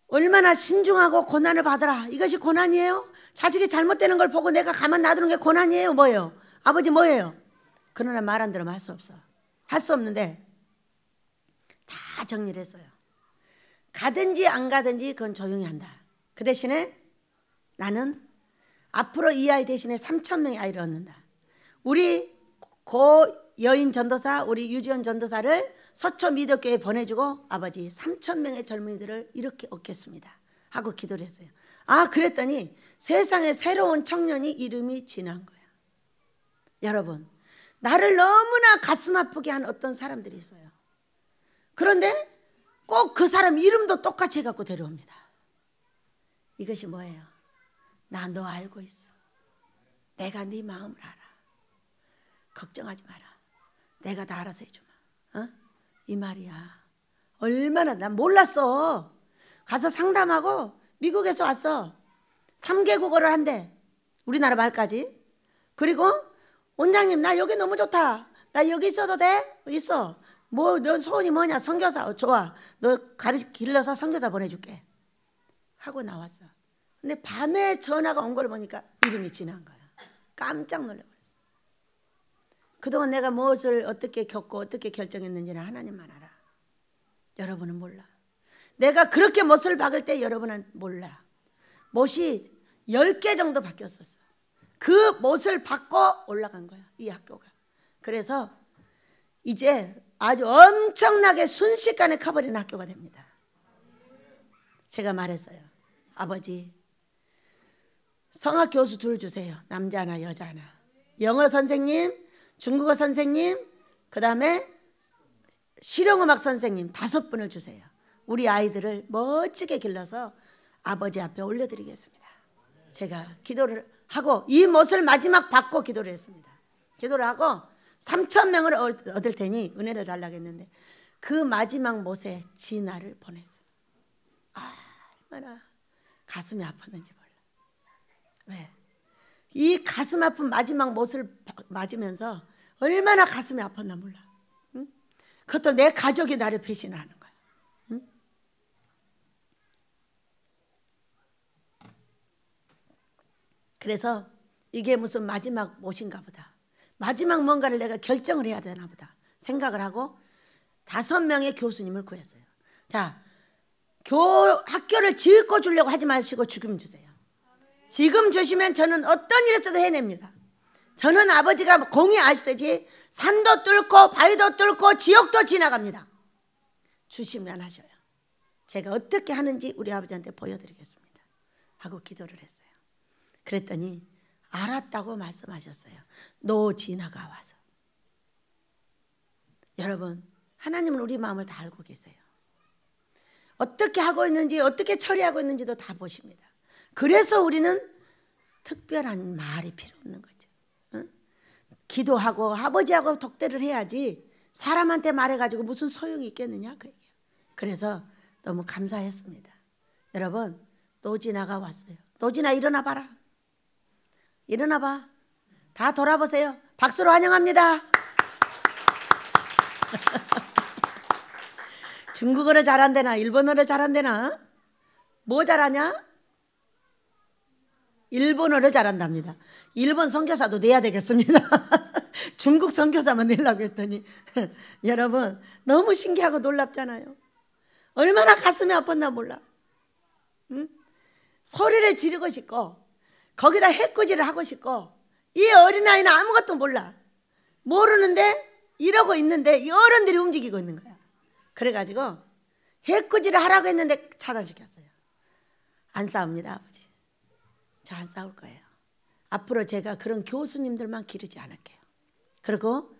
얼마나 신중하고 고난을 받아라. 이것이 고난이에요? 자식이 잘못되는 걸 보고 내가 가만 놔두는 게 고난이에요? 뭐예요? 아버지 뭐예요? 그러나 말 안 들으면 할 수 없어. 할 수 없는데 다 정리를 했어요. 가든지 안 가든지 그건 조용히 한다. 그 대신에 나는 앞으로 이 아이 대신에 3,000명의 아이를 얻는다. 우리 고 여인 전도사, 우리 유지연 전도사를 서초 미덕교회에 보내주고 아버지 3,000명의 젊은이들을 이렇게 얻겠습니다 하고 기도를 했어요. 아, 그랬더니 세상에 새로운 청년이 이름이 지난 거야. 여러분, 나를 너무나 가슴 아프게 한 어떤 사람들이 있어요. 그런데 꼭 그 사람 이름도 똑같이 해갖고 데려옵니다. 이것이 뭐예요? 나 너 알고 있어. 내가 네 마음을 알아. 걱정하지 마라. 내가 다 알아서 해주마. 이 말이야. 얼마나 난 몰랐어. 가서 상담하고 미국에서 왔어. 3개국어를 한대. 우리나라 말까지. 그리고 원장님 나 여기 너무 좋다. 나 여기 있어도 돼? 있어. 뭐 너 소원이 뭐냐? 선교사. 좋아. 너 길러서 선교사 보내줄게 하고 나왔어. 근데 밤에 전화가 온 걸 보니까 이름이 지난 거야. 깜짝 놀라버렸어. 그동안 내가 무엇을 어떻게 겪고 어떻게 결정했는지는 하나님만 알아. 여러분은 몰라. 내가 그렇게 못을 박을 때 여러분은 몰라. 못이 10개 정도 바뀌었었어. 그 못을 받고 올라간 거야, 이 학교가. 그래서 이제 아주 엄청나게 순식간에 커버린 학교가 됩니다. 제가 말했어요. 아버지, 성악 교수 둘 주세요. 남자 하나 여자 하나. 영어 선생님, 중국어 선생님, 그 다음에 실용음악 선생님 5분을 주세요. 우리 아이들을 멋지게 길러서 아버지 앞에 올려드리겠습니다. 제가 기도를 하고 이 못을 마지막 받고 기도를 했습니다. 기도를 하고 3,000명을 얻을 테니 은혜를 달라고 했는데 그 마지막 못에 진아를 보냈어. 얼마나 가슴이 아팠는지 몰라. 왜? 이 가슴 아픈 마지막 못을 맞으면서 얼마나 가슴이 아팠나 몰라. 응? 그것도 내 가족이 나를 배신을 하는 거야. 응? 그래서 이게 무슨 마지막 못인가 보다. 마지막 뭔가를 내가 결정을 해야 되나 보다 생각을 하고 5명의 교수님을 구했어요. 자, 학교를 짓고 주려고 하지 마시고 지금 주세요. 지금 주시면 저는 어떤 일에서도 해냅니다. 저는 아버지가 공이 아시듯이 산도 뚫고 바위도 뚫고 지옥도 지나갑니다. 주시면 하셔요. 제가 어떻게 하는지 우리 아버지한테 보여드리겠습니다 하고 기도를 했어요. 그랬더니 알았다고 말씀하셨어요. 노진아가 와서. 여러분, 하나님은 우리 마음을 다 알고 계세요. 어떻게 하고 있는지 어떻게 처리하고 있는지도 다 보십니다. 그래서 우리는 특별한 말이 필요 없는 거죠. 응? 기도하고 아버지하고 독대를 해야지 사람한테 말해가지고 무슨 소용이 있겠느냐 그 얘기예요. 그래서 너무 감사했습니다. 여러분, 노진아가 왔어요. 노진아 일어나 봐라. 일어나 봐. 다 돌아보세요. 박수로 환영합니다. 중국어를 잘한대나 일본어를 잘한대나 뭐 잘하냐? 일본어를 잘한답니다. 일본 선교사도 내야 되겠습니다. 중국 선교사만 내려고 했더니 여러분 너무 신기하고 놀랍잖아요. 얼마나 가슴이 아팠나 몰라. 응? 소리를 지르고 싶고 거기다 해꾸지를 하고 싶고 이 어린아이는 아무것도 몰라. 모르는데 이러고 있는데 이 어른들이 움직이고 있는 거야. 그래가지고 해꾸지를 하라고 했는데 차단시켰어요. 안 싸웁니다 아버지. 저 안 싸울 거예요. 앞으로 제가 그런 교수님들만 기르지 않을게요. 그리고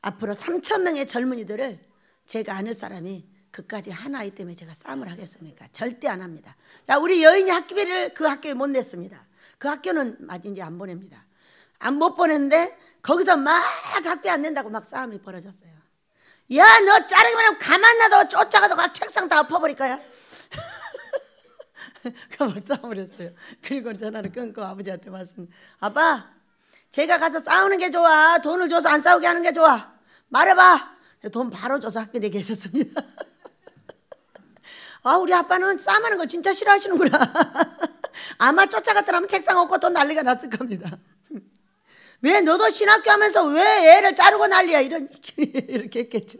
앞으로 3,000명의 젊은이들을 제가 아는 사람이 그까지 한 아이 때문에 제가 싸움을 하겠습니까? 절대 안 합니다. 자, 우리 여인이 학비를 그 학교에 못 냈습니다. 그 학교는 이제 안 보냅니다. 못 보냈는데 거기서 막 학비 안 낸다고 막 싸움이 벌어졌어요. 야, 너 자르기만 하면 가만 놔둬 쫓아가서 책상 다 엎어버릴 거야. 막 싸움을 했어요. 그리고 전화를 끊고 아버지한테 말씀, 아빠 제가 가서 싸우는 게 좋아, 돈을 줘서 안 싸우게 하는 게 좋아, 말해봐. 돈 바로 줘서 학교에 계셨습니다. 아, 우리 아빠는 싸움하는 걸 진짜 싫어하시는구나. 아마 쫓아갔더라면 책상 없고 또 난리가 났을 겁니다. 왜 너도 신학교 하면서 왜 애를 자르고 난리야, 이렇게 했겠죠.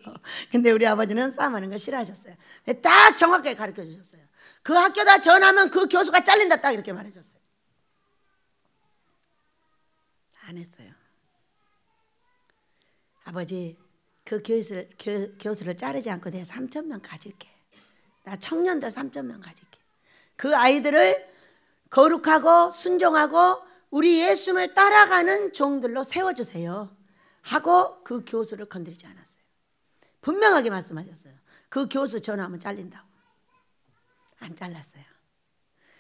근데 우리 아버지는 싸움하는 걸 싫어하셨어요. 딱 정확하게 가르쳐 주셨어요. 그 학교다 전하면 그 교수가 잘린다, 딱 이렇게 말해줬어요. 안 했어요. 아버지, 그 교수를 자르지 않고 내가 3,000명 가질게. 나 청년들 3,000명 가질게. 그 아이들을 거룩하고 순종하고 우리 예수님을 따라가는 종들로 세워주세요 하고 그 교수를 건드리지 않았어요. 분명하게 말씀하셨어요. 그 교수 전화하면 잘린다고. 안 잘랐어요.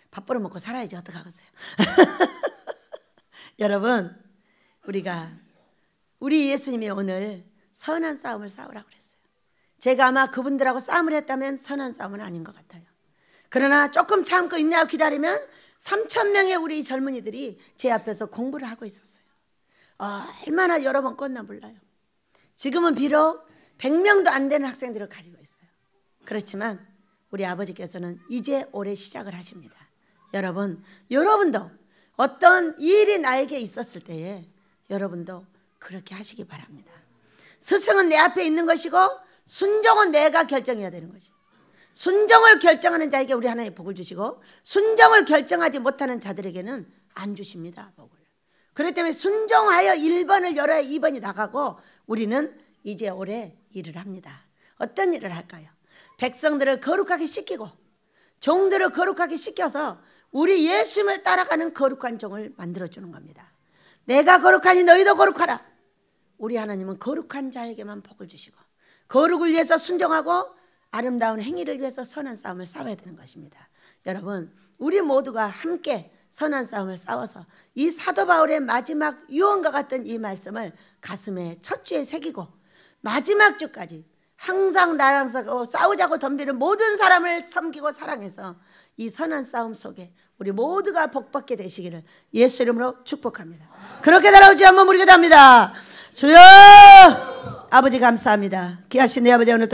밥 벌어 먹고 살아야지 어떡하겠어요. 여러분, 우리 예수님이 오늘 선한 싸움을 싸우라고 그랬어요. 제가 아마 그분들하고 싸움을 했다면 선한 싸움은 아닌 것 같아요. 그러나 조금 참고 인내하고 기다리면 3,000명의 우리 젊은이들이 제 앞에서 공부를 하고 있었어요. 얼마나 여러 번 껐나 몰라요. 지금은 비록 100명도 안 되는 학생들을 가지고 있어요. 그렇지만 우리 아버지께서는 이제 올해 시작을 하십니다. 여러분도 어떤 일이 나에게 있었을 때에 여러분도 그렇게 하시기 바랍니다. 스승은 내 앞에 있는 것이고 순종은 내가 결정해야 되는 것이에요. 순종을 결정하는 자에게 우리 하나님 복을 주시고 순종을 결정하지 못하는 자들에게는 안 주십니다, 복을. 그렇기 때문에 순종하여 1번을 열어야 2번이 나가고 우리는 이제 올해 일을 합니다. 어떤 일을 할까요? 백성들을 거룩하게 씻기고 종들을 거룩하게 씻겨서 우리 예수님을 따라가는 거룩한 종을 만들어주는 겁니다. 내가 거룩하니 너희도 거룩하라. 우리 하나님은 거룩한 자에게만 복을 주시고 거룩을 위해서 순종하고 아름다운 행위를 위해서 선한 싸움을 싸워야 되는 것입니다. 여러분, 우리 모두가 함께 선한 싸움을 싸워서 이 사도 바울의 마지막 유언과 같은 이 말씀을 가슴에 첫 주에 새기고 마지막 주까지 항상 나랑 싸우자고 덤비는 모든 사람을 섬기고 사랑해서 이 선한 싸움 속에 우리 모두가 복받게 되시기를 예수 이름으로 축복합니다. 그렇게 달아오지 한번 부르게 됩니다. 주여, 아버지 감사합니다. 귀하신 내 아버지, 오늘